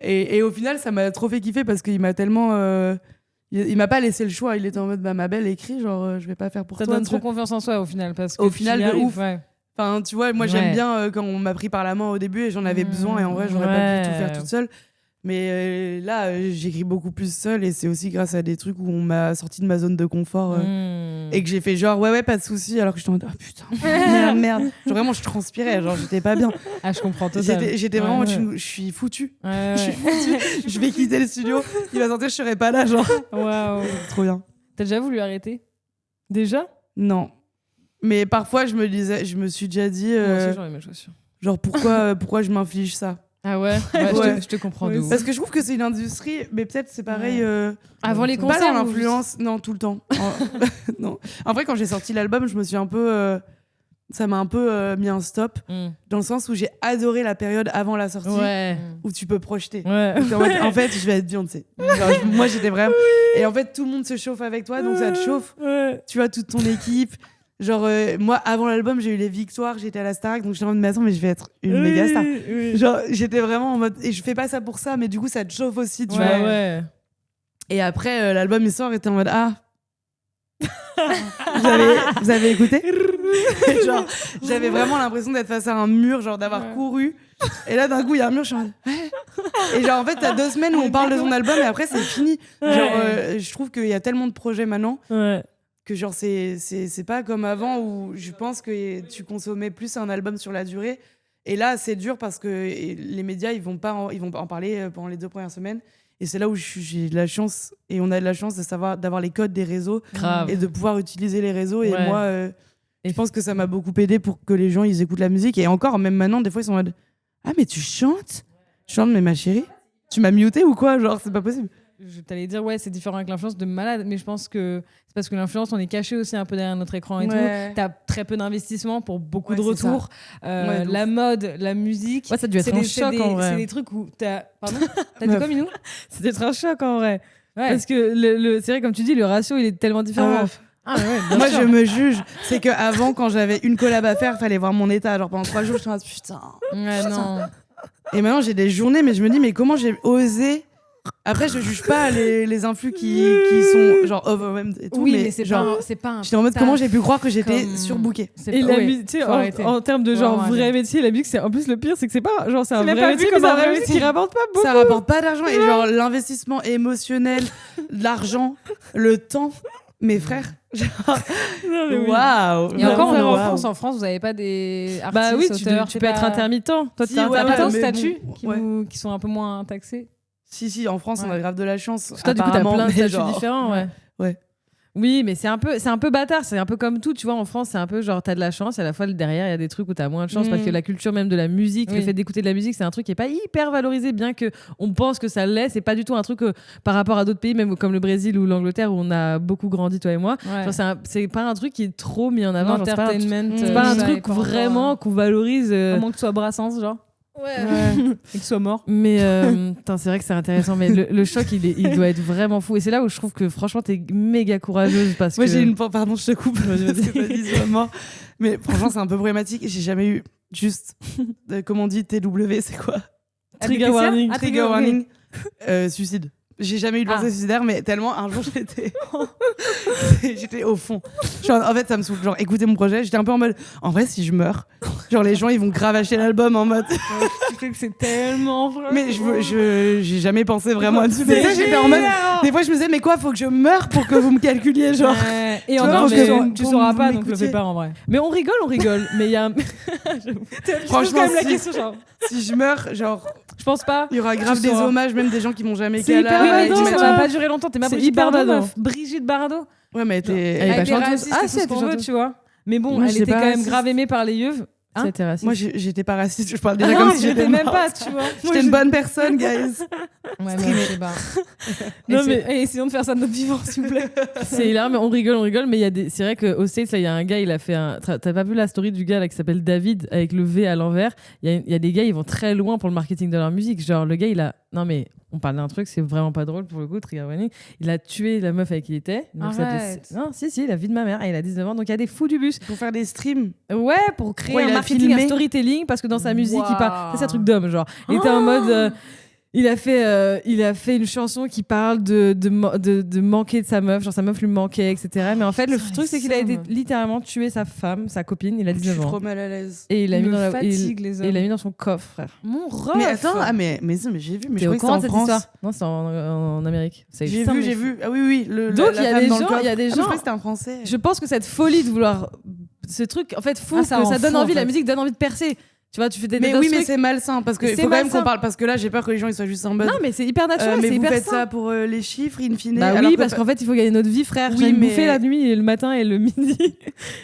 Et au final, ça m'a trop fait kiffer parce qu'il m'a tellement... il m'a pas laissé le choix. Il était en mode, ma belle, écris, genre, je vais pas faire pour toi. Ça donne trop confiance en soi au final. Parce que au final, de ouf. Enfin, tu vois, moi, j'aime bien quand on m'a pris par la main au début et j'en avais besoin. Et en vrai, j'aurais pas pu tout faire toute seule. Mais là, j'écris beaucoup plus seule et c'est aussi grâce à des trucs où on m'a sorti de ma zone de confort et que j'ai fait genre ouais pas de soucis alors que j'étais en mode oh putain merde. Genre vraiment je transpirais, genre j'étais pas bien. Ah je comprends totalement. J'étais vraiment je suis foutue. Je suis foutue. Je vais quitter le studio, il va sentir que je serai pas là genre. Waouh. Trop bien. T'as déjà voulu arrêter? Déjà? Non. Mais parfois je me suis déjà dit moi aussi j'aurais mes chaussures. Genre pourquoi je m'inflige ça? Ah ouais, je te comprends de ouf. Parce que je trouve que c'est une industrie, mais peut-être c'est pareil. Avant les concerts, pas dans l'influence, non, tout le temps. Non. En vrai, quand j'ai sorti l'album, je me suis un peu. Ça m'a un peu mis un stop, dans le sens où j'ai adoré la période avant la sortie, où tu peux projeter. En fait, je vais être Beyoncé. Moi, j'étais vraiment. Et en fait, tout le monde se chauffe avec toi, donc ça te chauffe. Tu vois, toute ton équipe. Genre, moi, avant l'album, j'ai eu les victoires, j'étais à la Starac, donc j'étais en mode, mais attends, mais je vais être une méga star. Genre, j'étais vraiment en mode, et je fais pas ça pour ça, mais du coup, ça te chauffe aussi, tu vois. Et après, l'album, il sort, et t'es en mode, vous avez écouté? Genre, j'avais vraiment l'impression d'être face à un mur, genre d'avoir couru. Et là, d'un coup, il y a un mur, je suis en mode, et genre, en fait, t'as 2 semaines où on parle de son album, et après, c'est fini. Genre, je trouve qu'il y a tellement de projets maintenant. Que genre c'est pas comme avant où je pense que tu consommais plus un album sur la durée et là c'est dur parce que les médias ils vont pas en parler pendant les 2 premières semaines et c'est là où j'ai de la chance et on a de la chance d'avoir les codes des réseaux et de pouvoir utiliser les réseaux et moi je pense que ça m'a beaucoup aidé pour que les gens ils écoutent la musique et encore même maintenant des fois ils sont en mode mais tu chantes mais ma chérie tu m'as muté ou quoi genre c'est pas possible. Je t'allais dire c'est différent avec l'influence de malade, mais je pense que c'est parce que l'influence on est caché aussi un peu derrière notre écran et tout. T'as très peu d'investissement pour beaucoup de retours. La mode, la musique. Ça a dû être un choc en vrai. C'est des trucs où t'as dit quoi Minou? C'était être un choc en vrai. Parce que c'est vrai comme tu dis le ratio il est tellement différent. Moi je me juge, c'est que avant quand j'avais une collab à faire, fallait voir mon état. Genre pendant 3 jours je me suis dit putain. Non. Et maintenant j'ai des journées, mais je me dis mais comment j'ai osé. Après, je juge pas les influx qui sont genre overwhelmed et tout, mais c'est genre pas un j'étais en mode comment j'ai pu croire que j'étais surbookée. Et la musique, tu sais, en termes de genre vrai métier, la musique, c'est en plus le pire, c'est que c'est pas genre c'est un vrai métier comme un vrai métier qui rapporte pas beaucoup. Ça rapporte pas d'argent et genre l'investissement émotionnel, l'argent, le temps, mes frères. Waouh. Et encore en France, vous avez pas des artistes, auteurs. Tu peux être intermittent. Toi, t'as pas de statuts qui sont un peu moins taxés. Si, en France, on a grave de la chance. Toi, du coup, t'as plein de statuts différents, ouais. Oui, mais c'est un peu bâtard. C'est un peu comme tout, tu vois. En France, c'est un peu genre, t'as de la chance. Et à la fois, derrière, il y a des trucs où t'as moins de chance parce que la culture même de la musique, le fait d'écouter de la musique, c'est un truc qui est pas hyper valorisé, bien que on pense que ça l'est. C'est pas du tout un truc par rapport à d'autres pays, même comme le Brésil ou l'Angleterre, où on a beaucoup grandi, toi et moi. Genre, c'est pas un truc qui est trop mis en avant. C'est pas un truc vraiment qu'on valorise. À moins que tu sois Brassens, genre. Et que soit mort. Mais c'est vrai que c'est intéressant, mais le choc il doit être vraiment fou et c'est là où je trouve que franchement t'es méga courageuse parce moi que j'ai une pardon je te coupe parce que t'as dit soit mort Mais franchement, c'est un peu problématique. J'ai jamais eu juste, comment on dit, TW, c'est quoi? Trigger warning. Trigger warning. Suicide. J'ai jamais eu de pensée suicidaire, mais tellement un jour j'étais au fond. Genre, en fait, ça me saoule. Genre, écoutez mon projet, j'étais un peu en mode, en vrai, si je meurs, genre les gens ils vont gravacher l'album en mode. Je sais que c'est tellement vrai. Mais j'ai jamais pensé vraiment à dessus. Mais j'étais en mode. Des fois, je me disais, mais quoi, faut que je meure pour que vous me calculiez, genre. Et encore, tu sauras pas, donc le fais pas en vrai. Mais on rigole. Mais il y a. Franchement, si je meurs, genre. Je pense pas. Il y aura grave des hommages, même des gens qui m'ont jamais C'est hyper badant, ça va pas durer longtemps. T'es ma Brigitte Bardot, Brigitte Bardot. Ouais, mais elle est pas chanteuse. Ah, c'est ce qu'on veut, tu vois. Mais bon, elle était quand même grave aimée par les yeuves. C'était raciste. Moi, j'étais pas raciste. Je parle déjà comme si j'étais même pas, tu vois. J'étais une bonne personne, guys. Ouais, mais je sais pas. Non, mais essayons de faire ça de notre vivant, s'il vous plaît. C'est hilarant, mais on rigole. Mais c'est vrai qu'au States, il y a un gars, il a fait un. T'as pas vu la story du gars là, qui s'appelle David avec le V à l'envers? Il y a des gars, ils vont très loin pour le marketing de leur musique. Genre, le gars, il a. Non, mais on parle d'un truc, c'est vraiment pas drôle pour le coup, trigger warning. Il a tué la meuf avec qui il était. Donc non, si, la vie de ma mère. Il a 19 ans, donc il y a des fous du bus. Pour faire des streams. Ouais, pour créer un marketing, un storytelling, parce que dans sa musique, il parle. C'est un truc d'homme, genre. Il était en mode. Il a fait une chanson qui parle de manquer de sa meuf, genre sa meuf lui manquait, etc. Mais en fait, le truc, c'est qu'il a été littéralement tué sa femme, sa copine, il a 19 ans. Je suis trop mal à l'aise. Et il l'a mis dans son coffre, frère. Mon ref. Mais attends, mais j'ai vu, mais je crois que c'est en France. Histoire non, c'est en Amérique. J'ai vu. Ah oui. Donc il y a des gens. Je crois que c'était un Français. Je pense que cette folie de vouloir ce truc, en fait, fou, que ça donne envie, la musique donne envie de percer. Tu vois, tu fais des mais oui, mais c'est malsain parce que faut quand même qu'on parle parce que là j'ai peur que les gens ils soient juste en mode. Non, mais c'est hyper naturel, mais c'est vous hyper faites ça pour les chiffres in fine. Bah oui, parce qu'en fait il faut gagner notre vie, frère. Oui, mais bouffer la nuit et le matin et le midi.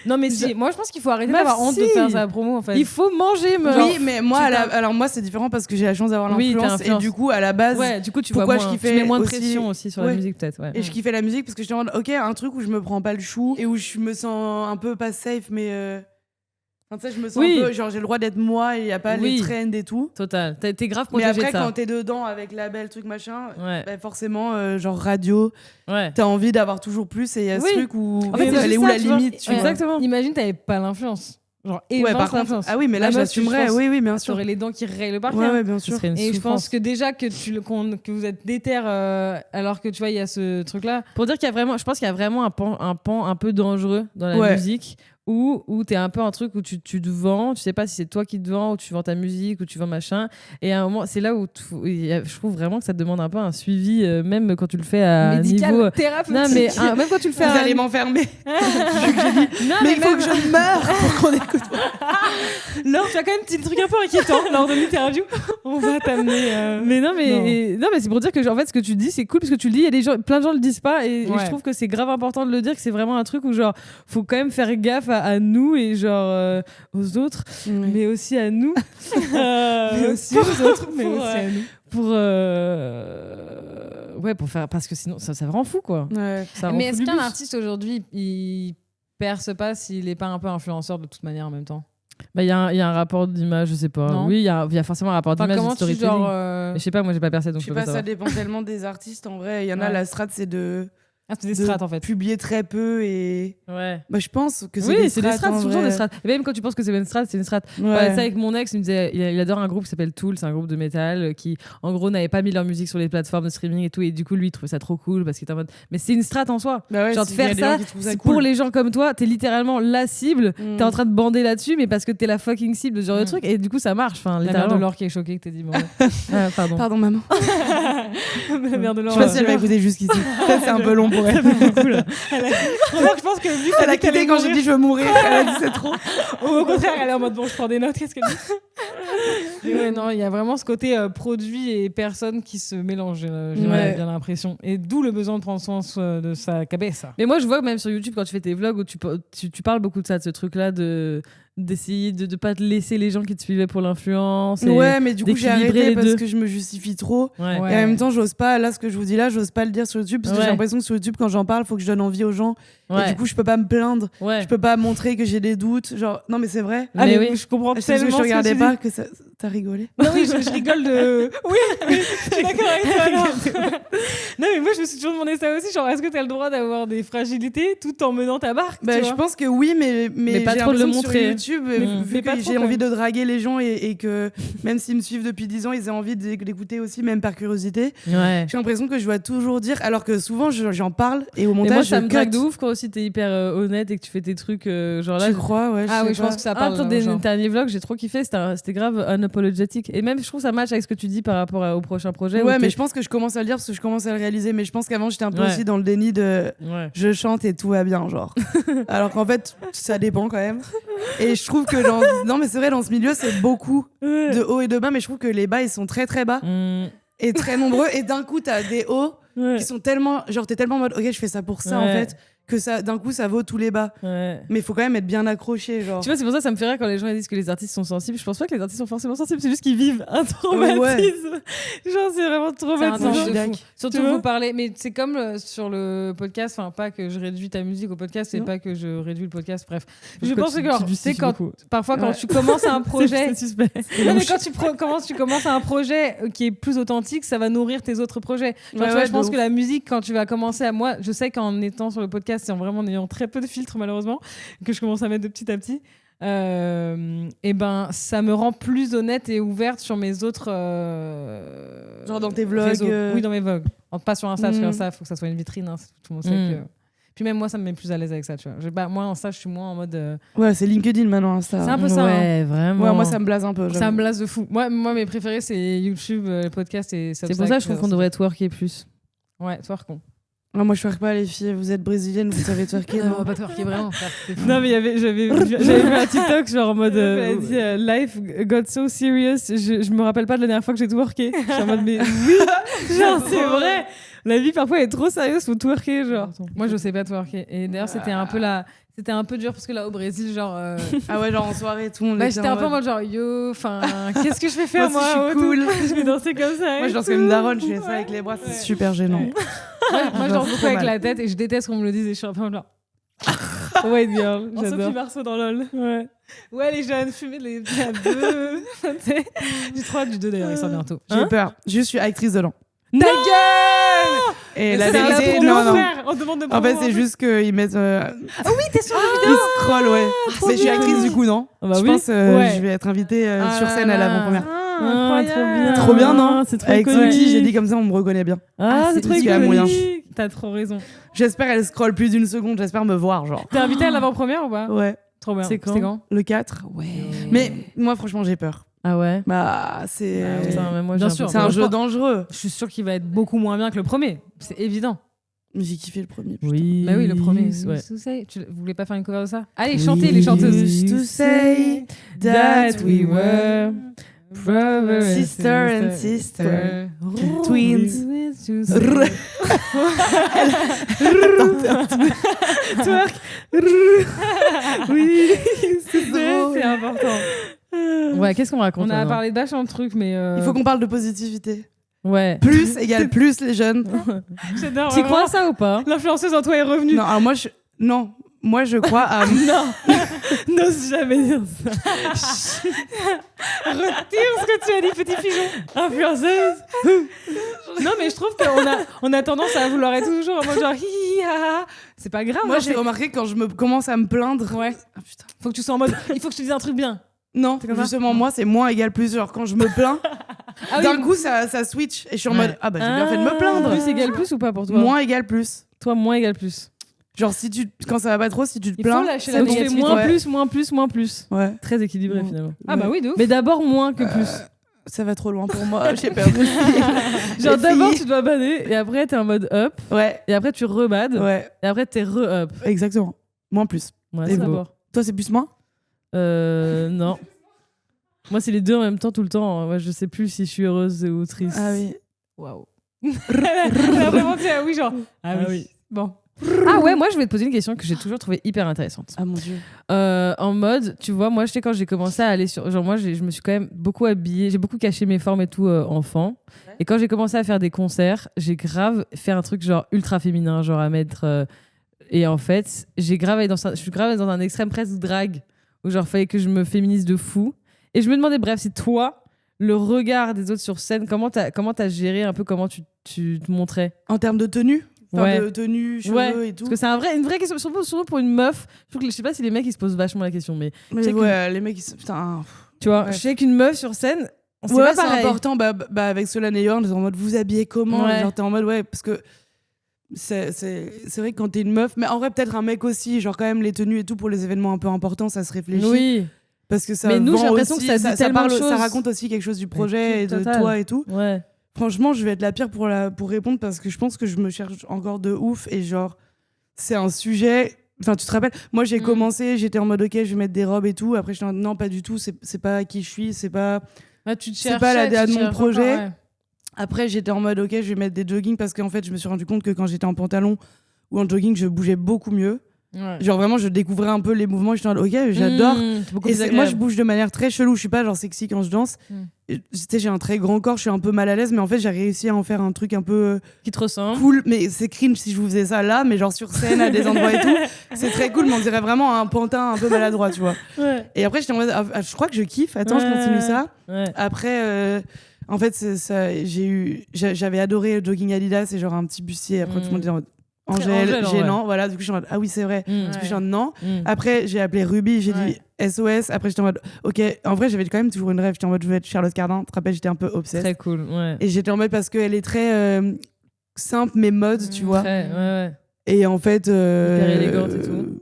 Non, mais si, moi je pense qu'il faut arrêter d'avoir honte de faire sa promo en fait. Il faut manger, Oui, mais moi alors moi c'est différent parce que j'ai la chance d'avoir l'influence et du coup à la base. Ouais, du coup tu vois moins. Tu mets moins de pression aussi sur la musique peut-être. Et je kiffais la musique parce que je me demande ok un truc où je me prends pas le chou et où je me sens un peu pas safe mais. Enfin, tu sais, je me sens un peu genre j'ai le droit d'être moi et il y a pas les trends et tout. Total. T'es grave protégée de ça. Mais après quand t'es dedans avec label truc machin, bah forcément genre radio, t'as envie d'avoir toujours plus et il y a ce truc où en fait, elle est où la limite tu vois. Exactement. Imagine t'avais pas l'influence. Genre par contre, ah oui mais là j'assumerais oui bien sûr. T'aurais les dents qui règlent par terre. Ouais bien sûr. Et je pense que déjà que vous êtes déter alors que tu vois il y a ce truc là pour dire qu'il y a vraiment je pense qu'il y a vraiment un pan un peu dangereux dans la musique. Où t'es un peu un truc où tu te vends, tu sais pas si c'est toi qui te vends ou tu vends ta musique ou tu vends machin. Et à un moment, c'est là où je trouve vraiment que ça te demande un peu un suivi, même quand tu le fais à médical, niveau. Thérapeutique. Non, mais même quand tu le fais Vous allez m'enfermer. Mais il faut que je meure pour qu'on écoute. Laure, tu as quand même un petit truc un peu inquiétant lors de l'interview. On va t'amener. Mais non, mais c'est pour dire que en fait, ce que tu dis, c'est cool parce que tu le dis, il y a des gens, plein de gens le disent pas et je trouve que c'est grave important de le dire, que c'est vraiment un truc où genre, faut quand même faire gaffe à nous et genre aux autres, mais aussi à nous. Mais aussi aux autres, mais aussi à nous. Pour faire parce que sinon ça rend fou quoi. Mais est-ce qu'un artiste aujourd'hui il perce pas s'il est pas un peu influenceur de toute manière en même temps? Bah il y a un rapport d'image, je sais pas. Non. Oui, il y a forcément un rapport d'image, de storytelling. Je sais pas, moi j'ai pas percé donc je sais pas, ça dépend tellement des artistes en vrai. Il y en a la strat c'est de c'est des strates en fait. Publier très peu et. Ouais. Bah, je pense que c'est des strates. C'est toujours des strates. Et même quand tu penses que c'est une strate, c'est une strate. Ouais. Ouais, ça avec mon ex, il me disait, il adore un groupe qui s'appelle Tool, c'est un groupe de métal qui, en gros, n'avait pas mis leur musique sur les plateformes de streaming et tout. Et du coup, lui, il trouvait ça trop cool parce qu'il était en mode. Mais c'est une strate en soi. Bah ouais, genre de faire ça, c'est cool. Pour les gens comme toi, t'es littéralement la cible. T'es en train de bander là-dessus, mais parce que t'es la fucking cible de ce genre de truc. Et du coup, ça marche. Enfin, la mère de Laure qui est choquée que t'aies dit bon. Pardon, maman. La mère de Laure. Je sais pas si elle va écouter jusqu'ici. C'est un peu long pour elle. Je pense que vu elle a quitté quand j'ai dit je veux mourir, elle a dit c'est trop. Au contraire, elle est en mode bon, je prends des notes, qu'est-ce qu'elle dit? Ouais, non, il y a vraiment ce côté produit et personne qui se mélangent, j'ai bien l'impression. Et d'où le besoin de prendre soin de sa cabeza. Mais moi, je vois que même sur YouTube, quand tu fais tes vlogs, où tu parles beaucoup de ça, de ce truc-là, d'essayer de pas te laisser les gens qui te suivaient pour l'influence. Ouais, mais du coup, j'ai arrêté parce que je me justifie trop. Ouais. Et en même temps, j'ose pas, là, ce que je vous dis là, j'ose pas le dire sur YouTube parce que j'ai l'impression que sur YouTube, quand j'en parle, faut que je donne envie aux gens. Ouais. Et du coup, je peux pas me plaindre. Ouais. Je peux pas montrer que j'ai des doutes. Genre, non, mais c'est vrai. Mais oui, je comprends tellement. Je regardais pas que ça. T'as rigolé? Non, oui, je rigole de. Oui, je suis d'accord avec toi. Non, mais moi, je me suis toujours demandé ça aussi. Genre, est-ce que t'as le droit d'avoir des fragilités tout en menant ta barque? Je pense que oui, mais pas trop de le montrer. Sur YouTube, vu que j'ai envie de draguer les gens et que même s'ils me suivent depuis 10 ans, ils aient envie d'écouter aussi, même par curiosité. Ouais. J'ai l'impression que je dois toujours dire, alors que souvent j'en parle et au montage, moi, ça me drague de ouf quand aussi t'es hyper honnête et que tu fais tes trucs. Genre là, tu crois, ouais. Ah oui, je pense que ça parle. Un des derniers vlogs, j'ai trop kiffé. C'était grave unapologetic. Et même, je trouve ça match avec ce que tu dis par rapport au prochain projet. Ouais, mais je pense que je commence à le dire parce que je commence à le réaliser. Mais je pense qu'avant, j'étais un peu aussi dans le déni de je chante et tout va bien, genre. Alors qu'en fait, ça dépend quand même. Et je trouve que non, mais c'est vrai, dans ce milieu, c'est beaucoup de hauts et de bas. Mais je trouve que les bas, ils sont très très bas et très nombreux. Et d'un coup, t'as des hauts qui sont tellement. Genre, t'es tellement en mode, ok, je fais ça pour ça en fait. Que ça, d'un coup, ça vaut tous les bas. Mais il faut quand même être bien accroché, genre. Tu vois, c'est pour ça que ça me fait rire quand les gens disent que les artistes sont sensibles. Je pense pas que les artistes sont forcément sensibles, c'est juste qu'ils vivent un traumatisme. Genre, c'est vraiment traumatisant. Surtout vous parlez, mais c'est comme sur le podcast, enfin, pas que je réduis ta musique au podcast, c'est pas que je réduis le podcast, bref. Je pense que tu sais, parfois, quand tu commences un projet. C'est suspect. Non, mais quand tu commences un projet qui est plus authentique, ça va nourrir tes autres projets. Genre, tu vois, je pense que la musique, quand tu vas commencer à. Moi, je sais qu'en étant sur le podcast, c'est vraiment en ayant très peu de filtres malheureusement que je commence à mettre de petit à petit et ben ça me rend plus honnête et ouverte sur mes autres genre dans tes vlogs oui, dans mes vlogs, pas sur Insta parce que Insta faut que ça soit une vitrine, hein, tout le monde sait que... Puis même moi ça me met plus à l'aise avec ça, tu vois. Moi Insta je suis moins en mode ouais, c'est LinkedIn maintenant Insta, c'est un peu ça, ouais, vraiment. Ouais, moi ça me blase un peu, ça me blase de fou. Moi mes préférés c'est YouTube, les podcasts et c'est pour ça que je trouve qu'on devrait twerker plus. Ouais, twerkons. Non, moi je twerk pas, les filles, vous êtes brésiliennes, vous savez twerker. Non, on va pas twerker vraiment. Non, mais j'avais vu un TikTok genre en mode life got so serious. Je me rappelle pas de la dernière fois que j'ai twerké. Je suis en mode mais oui, genre c'est vrai. La vie parfois est trop sérieuse, faut twerker genre. Moi je sais pas twerker. Et d'ailleurs c'était un peu dur parce que là au Brésil genre ah ouais, genre en soirée tout le monde j'étais un peu en mode genre yo, enfin qu'est-ce que je vais faire moi, je suis cool. Je vais danser comme ça. Moi je danse comme une daronne, je fais ça avec les bras, c'est super gênant. Moi je danse beaucoup avec la tête et je déteste qu'on me le dise et je suis un peu genre white girl, j'adore. Sophie Marceau dans LOL. Ouais, les jeunes fumer les deux. J'ai trop hâte du 2 d'ailleurs, il sort bientôt. J'ai peur. Je suis actrice de l'an. Ta gueule! Et la vérité, non. On demande de en fait, c'est juste qu'ils mettent. Ah oui, t'es sur la vidéo! Ils scrollent, ouais. Mais je suis actrice du coup, non? Je pense je vais être invitée sur scène à l'avant-première. Trop bien, non? C'est trop avec Sophie, j'ai dit comme ça, on me reconnaît bien. Ah, c'est trop iconique. T'as trop raison. J'espère elle scrolle plus d'une seconde, j'espère me voir, genre. T'es invitée à l'avant-première ou pas? Ouais. Trop bien. C'est quand? Le 4. Ouais. Mais moi, franchement, j'ai peur. Ah ouais? Bah, c'est. Bien sûr. C'est un jeu dangereux. Je suis sûre qu'il va être beaucoup moins bien que le premier. C'est évident. Mais j'ai kiffé le premier. Putain. Oui. Bah oui, le premier. Ouais. Vous voulez pas faire une cover de ça? Allez, chantez les chanteuses. Used to say that we were brother, sister and sister, twins. Twerk. Oui, c'est important. Ouais, qu'est-ce qu'on raconte? On a parlé de vachement de trucs, mais il faut qu'on parle de positivité. Ouais. Plus égale plus les jeunes. J'adore. Tu crois à ça ou pas? L'influenceuse en toi est revenue. Non, alors moi je crois à. Non, n'ose jamais dire ça. Retire ce que tu as dit, petit pigeon. Influenceuse. Non, mais je trouve qu'on a tendance à vouloir être toujours en mode genre hi hi ha ha. C'est pas grave. Moi j'ai remarqué quand je commence à me plaindre. Ouais. Ah, putain. Faut que tu sois en mode. Il faut que je te dise un truc bien. Non, justement, moi c'est moins égale plus. Genre quand je me plains, d'un coup ça switch et je suis en mode ah bah j'ai bien fait de me plaindre. Plus égale plus ou pas pour toi? Moins égale plus. Toi, moins égale plus. Genre quand ça va pas trop, si tu te plains, ça fait moins plus. Ouais. Très équilibré finalement. Ah bah oui, de ouf. Mais d'abord moins que plus. Ça va trop loin pour moi, j'ai perdu. Genre d'abord tu dois bader et après t'es en mode up. Ouais. Et après tu rebades. Ouais. Et après t'es re-up. Exactement. Moins plus. Ouais, c'est d'abord. Toi c'est plus moins? Non. Moi c'est les deux en même temps tout le temps. Moi je sais plus si je suis heureuse ou triste. Ah oui. Waouh. Elle a vraiment dit ah oui genre. Ah oui. Bon. Ah ouais, moi je vais te poser une question que j'ai toujours trouvée hyper intéressante. Ah mon dieu. En mode, tu vois, moi je sais quand j'ai commencé à aller sur... Genre moi je me suis quand même beaucoup habillée, j'ai beaucoup caché mes formes et tout enfant. Ouais. Et quand j'ai commencé à faire des concerts, j'ai grave fait un truc genre ultra féminin, genre à mettre... Et en fait, je suis grave dans un extrême presque drag, où genre fallait que je me féminise de fou. Et je me demandais, bref, si toi, le regard des autres sur scène, comment t'as géré un peu, comment tu te montrais en termes de tenue? De tenue, cheveux et tout. Parce que c'est une vraie question, surtout pour une meuf. Je sais pas si les mecs ils se posent vachement la question, mais les mecs ils putain. Tu vois, je sais qu'une meuf sur scène, c'est important. Avec Solane et Yorn, en mode vous habillez comment? Genre t'es en mode parce que c'est vrai que quand t'es une meuf, mais en vrai peut-être un mec aussi, genre quand même les tenues et tout pour les événements un peu importants, ça se réfléchit. Oui. Parce que ça. Mais nous j'ai l'impression aussi, que ça raconte aussi quelque chose du projet et de toi et tout. Ouais. Franchement, je vais être la pire pour répondre parce que je pense que je me cherche encore de ouf et genre c'est un sujet. Enfin, tu te rappelles, moi j'ai commencé, j'étais en mode ok, je vais mettre des robes et tout. Après, je suis non, pas du tout, c'est pas qui je suis, c'est pas. C'est pas la DA de mon projet. Ouais. Après, j'étais en mode ok, je vais mettre des joggings parce qu'en fait, je me suis rendu compte que quand j'étais en pantalon ou en jogging, je bougeais beaucoup mieux. Ouais. Genre vraiment, je découvrais un peu les mouvements. Je suis en mode ok, j'adore. Et moi, je bouge de manière très chelou. Je suis pas genre sexy quand je danse. Tu sais, j'ai un très grand corps, je suis un peu mal à l'aise, mais en fait, j'ai réussi à en faire un truc un peu qui te ressemble. Cool. Mais c'est cringe si je vous faisais ça là, mais genre sur scène à des endroits et tout, c'est très cool. Mais on dirait vraiment un pantin un peu maladroit, tu vois. Ouais. Et après, j'étais en mode, je crois que je kiffe. Attends, je continue ça. Ouais. Après. En fait, j'avais adoré le jogging Adidas et genre un petit bustier. Après, tout le monde disait Angèle, gênant. Voilà, du coup, je suis en mode, ah oui, c'est vrai. Du coup, je suis en mode, non. Après, j'ai appelé Ruby, j'ai dit SOS. Après, j'étais en mode, ok. En vrai, j'avais quand même toujours une rêve. J'étais en mode, je veux être Charlotte Cardin. Tu te rappelles, j'étais un peu obsesse. Très cool, ouais. Et j'étais en mode parce qu'elle est très simple, mais mode, tu vois. Ouais. Et en fait. Hyper élégante et tout.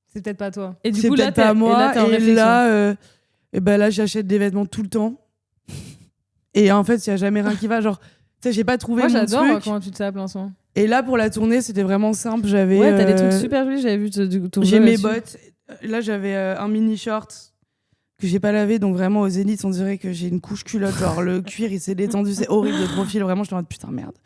C'est peut-être pas toi. Et du coup, là, pas moi. Et là, j'achète des vêtements tout le temps. Et en fait, il n'y a jamais rien qui va. Genre, tu sais, j'ai pas trouvé. Moi, j'adore comment tu te sapes en ce moment. Et là, pour la tournée, c'était vraiment simple. J'avais. Ouais, t'as des trucs super jolis. J'avais vu ton. J'ai mes bottes. Là, j'avais un mini short que j'ai pas lavé. Donc, vraiment, au Zénith, on dirait que j'ai une couche culotte. Genre, le cuir, il s'est détendu. C'est horrible de profil. Vraiment, je suis en mode putain, merde.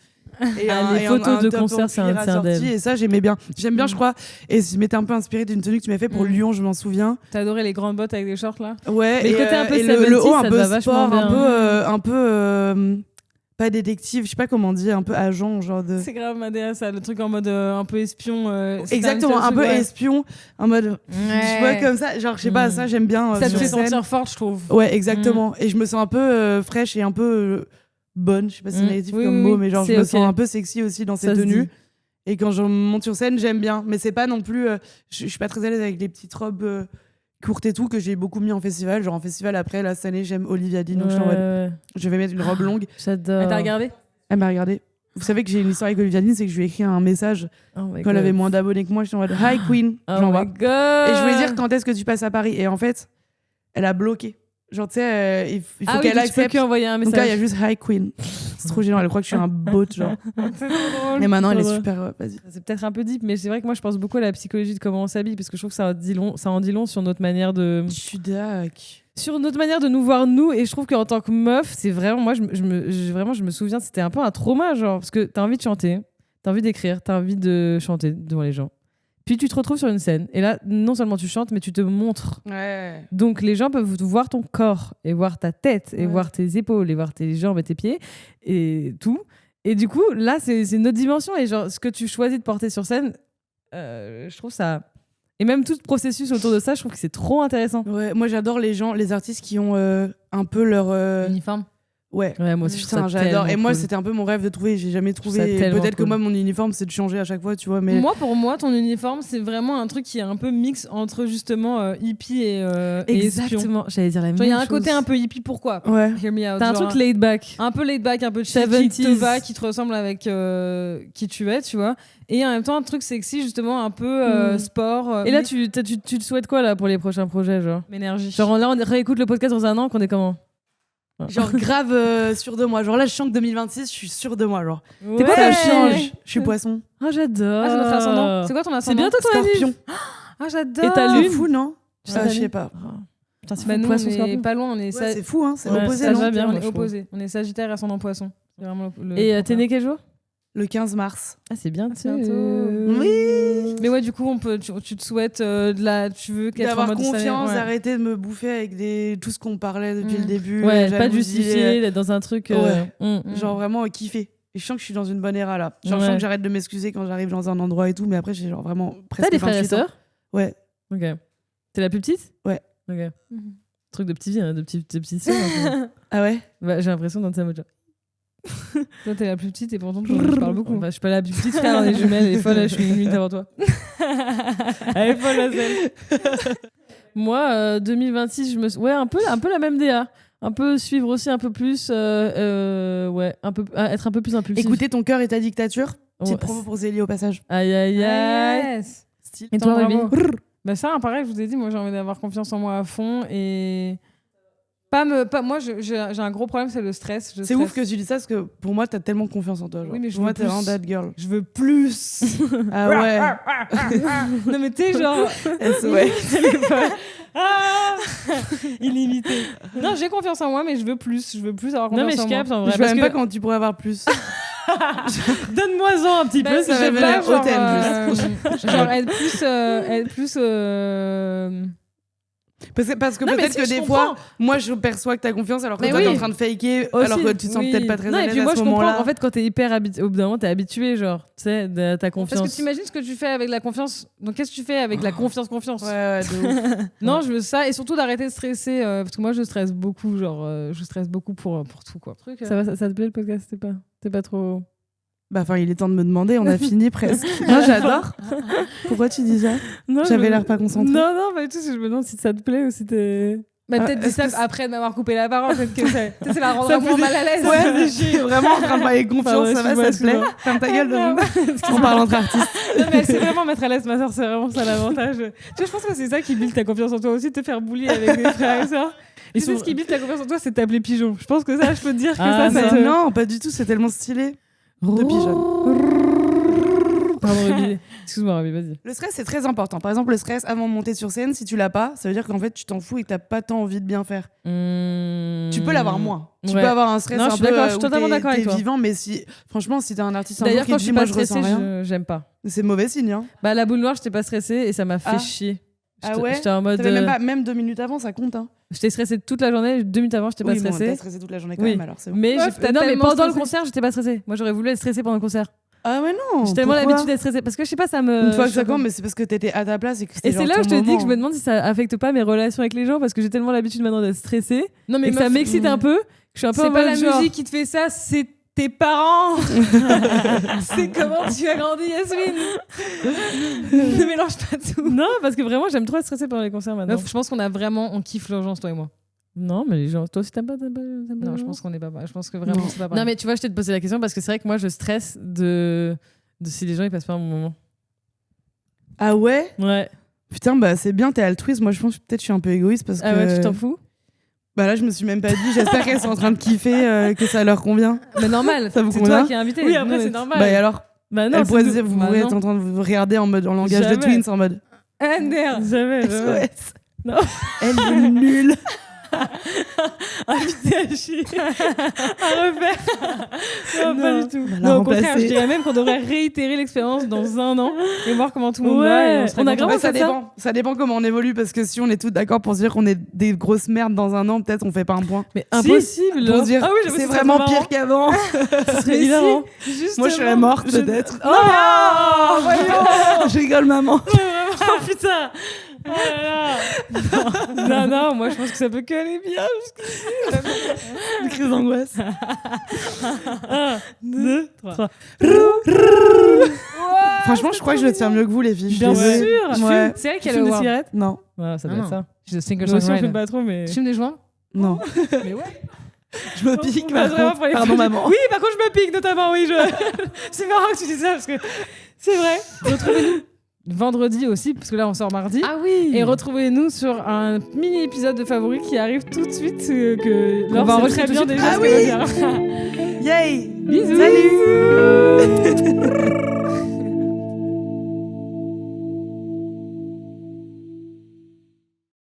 Et les photos de concert, c'est un d'elle. Et ça, j'aimais bien. J'aime bien, je crois. Et je m'étais un peu inspirée d'une tenue que tu m'as fait pour Lyon, je m'en souviens. T'as adoré les grandes bottes avec des shorts là? Ouais. Mais le côté un peu le haut, un peu sport, un peu pas détective, je sais pas comment dire, un peu agent, genre de. C'est grave Madea, ça, le truc en mode un peu espion. Exactement, un peu espion, en mode. Je vois comme ça, genre je sais pas, ça j'aime bien. Ça te fait sentir forte, je trouve. Ouais, exactement. Et je me sens un peu fraîche et un peu bonne, je sais pas si c'est négatif comme mot, mais genre je me sens un peu sexy aussi dans cette tenue. Et quand je monte sur scène, j'aime bien, mais c'est pas non plus. Je suis pas très à l'aise avec les petites robes courtes et tout que j'ai beaucoup mis en festival. Genre en festival après, là cette année, j'aime Olivia Dean, donc je vais mettre une robe longue. J'adore. Elle t'a regardé? Elle m'a regardé. Vous savez que j'ai une histoire avec Olivia Dean, c'est que je lui ai écrit un message quand elle avait moins d'abonnés que moi. J'étais en mode Hi Queen, j'envoie. Et je voulais dire quand est-ce que tu passes à Paris. Et en fait, elle a bloqué. Genre, tu sais, il faut qu'elle accepte. Tu peux envoyer un message. Donc là, il y a juste Hi Queen. C'est trop gênant. Elle croit que je suis un bot, genre. C'est trop drôle. Et maintenant, elle est super. Vas-y. C'est peut-être un peu deep, mais c'est vrai que moi, je pense beaucoup à la psychologie de comment on s'habille, parce que je trouve que ça en dit long sur notre manière de. Je suis d'accord. Sur notre manière de nous voir nous, et je trouve qu'en tant que meuf, c'est vraiment. Moi, je me souviens, c'était un peu un trauma, genre, parce que t'as envie de chanter, t'as envie d'écrire, t'as envie de chanter devant les gens. Puis tu te retrouves sur une scène et là, non seulement tu chantes, mais tu te montres. Ouais. Donc les gens peuvent voir ton corps et voir ta tête et voir tes épaules et voir tes jambes et tes pieds et tout. Et du coup, là, c'est une autre dimension. Et genre, ce que tu choisis de porter sur scène, je trouve ça... Et même tout le processus autour de ça, je trouve que c'est trop intéressant. Ouais, moi j'adore les artistes qui ont un peu leur... uniforme. Ouais, moi aussi, putain, j'adore. Et moi, c'était un peu mon rêve de trouver. J'ai jamais trouvé. Peut-être que moi, mon uniforme, c'est de changer à chaque fois, tu vois. Mais pour moi, ton uniforme, c'est vraiment un truc qui est un peu mix entre justement hippie et exactement. J'allais dire la même chose. Il y a un côté un peu hippie. Pourquoi? Ouais. Hear me out. T'as un truc laid back. Un peu laid back, un peu chill, qui te va, qui te ressemble avec qui tu es, tu vois. Et en même temps, un truc sexy, justement, un peu sport. Et là, tu te souhaites quoi là pour les prochains projets, genre? L'énergie. Genre là, on réécoute le podcast dans un an, qu'on est comment? Genre grave sûr de moi. Genre là, je sens que 2026, je suis sûre de moi. Genre, t'es quoi, ça change? Je suis poisson. Ah, j'adore. C'est notre ascendant. C'est quoi ton ascendant? C'est bientôt toi, Scorpion. Ah, j'adore. Et ta lune? C'est fou, non? Ça, je sais pas. Putain, c'est nous, poisson, on est pas loin. C'est fou, hein. C'est opposé, ça non? va bien, on est opposé. On est Sagittaire, ascendant poisson. C'est vraiment et t'es né quel jour? Le 15 mars. Ah, c'est bientôt. Oui. Mais ouais, du coup, tu te souhaites tu veux d'avoir confiance, d'arrêter de me bouffer avec tout ce qu'on parlait depuis le début. Ouais, pas de justifier, d'être dans un truc. Genre vraiment kiffer. Et je sens que je suis dans une bonne ère là. Genre, je sens que j'arrête de m'excuser quand j'arrive dans un endroit et tout, mais après, j'ai genre vraiment presque. T'as des frères et sœurs? Ouais. Ok. T'es la plus petite? Ouais. Ok. Truc de petite vie, de petite sœur. Ah ouais? Bah, j'ai l'impression dans sa mode genre. Toi, t'es la plus petite et pourtant, je parle beaucoup. Bah, je suis pas la plus petite, frère, on est jumelles. Elle est folle, je suis une minute avant toi. Elle est folle, la selle. Moi, 2026, ouais, un peu la même DA. Un peu suivre aussi un peu plus, ouais, être un peu plus impulsif. Écouter ton cœur et ta dictature. Petite promo pour Zélie au passage. Aïe, aïe, aïe. Yes. Style. Et toi, Rémi? Bah ça, pareil, je vous ai dit, moi j'ai envie d'avoir confiance en moi à fond et moi j'ai un gros problème, c'est le stress. C'est ouf que tu dis ça parce que pour moi t'as tellement confiance en toi. Genre. Oui, mais moi t'es vraiment that girl. Je veux plus. Ah ouais. Non mais t'es genre. Ouais. Illimité. Non, j'ai confiance en moi, mais je veux plus. Je veux plus avoir confiance en moi. Non mais je capte en vrai. Je sais même pas quand tu pourrais avoir plus. Donne-moi-en un petit peu, ça va venir au thème. Genre être plus. Parce que peut-être que des fois, moi je perçois que t'as confiance alors que toi t'es en train de faker, alors que tu te sens peut-être pas très à l'aise. Et puis moi à ce je moment-là. comprends, en fait, quand t'es hyper habitué, au bout d'un moment t'es habitué, genre, tu sais, de ta confiance. Parce que t'imagines ce que tu fais avec la confiance. Donc qu'est-ce que tu fais avec la confiance? Ouais, de ouf. Non, je veux ça, et surtout d'arrêter de stresser, parce que moi je stresse beaucoup, genre, je stresse beaucoup pour tout, quoi. Ça te plaît le podcast? T'es pas trop. Bah, enfin, il est temps de me demander, on a fini presque. Moi, j'adore. Pourquoi tu dis ça? J'avais l'air pas concentrée. Non, pas du tout. Je me demande si ça te plaît ou si t'es. Bah, peut-être dis ça après de m'avoir coupé la parole, peut-être que c'est la rendra moins mal à l'aise. Ouais, je suis vraiment en train de parler confiance, ça va, ça te plaît? Ferme ta gueule, on parle entre artistes. Non, mais elle sait vraiment mettre à l'aise ma soeur, c'est vraiment ça l'avantage. Tu vois, je pense que c'est ça qui build ta confiance en toi aussi, de te faire bully avec des frères et sœurs. Et c'est ce qui build ta confiance en toi, c'est t'appeler pigeon. Je pense que ça, je peux te dire que ça. Non, pas du tout, c'est tellement stylé. De pigeon. Pardon, Ruby. Excuse-moi, Ruby, vas-y. Le stress, c'est très important. Par exemple, le stress avant de monter sur scène, si tu l'as pas, ça veut dire qu'en fait, tu t'en fous et que t'as pas tant envie de bien faire. Tu peux l'avoir moins. Tu peux avoir un stress un peu. Je suis totalement d'accord avec toi. Vivant, mais franchement, si t'es un artiste un d'ailleurs, jour qui dit moi je ressens rien, j'aime pas. C'est mauvais signe. Hein. Bah, la boule noire, j'étais pas stressée et ça m'a fait chier. Ah ouais? J'étais en mode. Même 2 minutes avant, ça compte. Hein. J'étais stressée toute la journée, 2 minutes avant, j'étais pas stressée. T'es stressée toute la journée quand même, alors c'est bon. Mais mais pendant le concert, j'étais pas stressée. Moi, j'aurais voulu être stressée pendant le concert. Ah ouais, non. J'ai tellement l'habitude d'être stressée parce que je sais pas, ça me. Une fois que ça compte, mais c'est parce que t'étais à ta place et que c'était. Et c'est là où je te dis que je me demande si ça affecte pas mes relations avec les gens parce que j'ai tellement l'habitude maintenant d'être stressée. Non, mais ça m'excite un peu. Je suis un peu. C'est pas la musique qui te fait ça, c'est tes parents. C'est comment tu as grandi, Yasmine. Ne mélange pas tout. Non, parce que vraiment, j'aime trop être stressée pendant les concerts maintenant. Je pense on kiffe l'urgence, toi et moi. Non, mais les gens, toi aussi t'aimes pas. Non, je pense qu'on est pas. Je pense que vraiment c'est pas pareil. Non, mais tu vois, je t'ai posé la question parce que c'est vrai que moi je stresse de si les gens ils passent pas un bon moment. Ah ouais? Ouais. Putain, bah c'est bien, t'es altruiste. Moi je pense que peut-être je suis un peu égoïste parce que. Ah ouais, tu t'en fous? Bah là, je me suis même pas dit. J'espère qu'elles sont en train de kiffer, que ça leur convient. Mais normal, ça vous c'est convient? toi qui es invité. Oui, après c'est normal. Bah et alors? Bah non. Elle pourrait dire, vous pourriez être en train de vous regarder en langage de twins, en mode. Jamais. Non. Elle est nulle. Invité à chier. À refaire. Non, pas du tout. Non, au contraire, je dirais même qu'on devrait réitérer l'expérience dans 1 an et voir comment tout le monde va. On a grave ça dépend. Ça dépend comment on évolue parce que si on est tous d'accord pour se dire qu'on est des grosses merdes dans 1 an, peut-être on fait pas un point. Mais impossible. Pour dire c'est vraiment pire qu'avant. Ce serait hilarant. Moi, je serais morte peut-être. Oh, voyons. Je rigole, maman. Oh putain. Oh là là. Non, moi je pense que ça peut que aller bien jusqu'ici. Une crise d'angoisse. 1, 2, 3. Franchement, je crois que je le tiens mieux que vous, les filles. Bien sûr. Ouais. C'est elle qui a le le des cigarettes? Non. Ouais, ça doit être ça. Je sais que je ne fume pas trop, mais. Tu fumes des joints? Non. Mais ouais. Je me pique, pardon maman. Oui, par contre, je me pique notamment, oui. C'est marrant que tu dis ça parce que c'est vrai. Retrouvez-nous vendredi aussi, parce que là on sort mardi. Ah oui. Et retrouvez-nous sur un mini épisode de Favoris qui arrive tout de suite. On va enregistrer bien déjà. Ah oui. Yay. Bisous. Salut.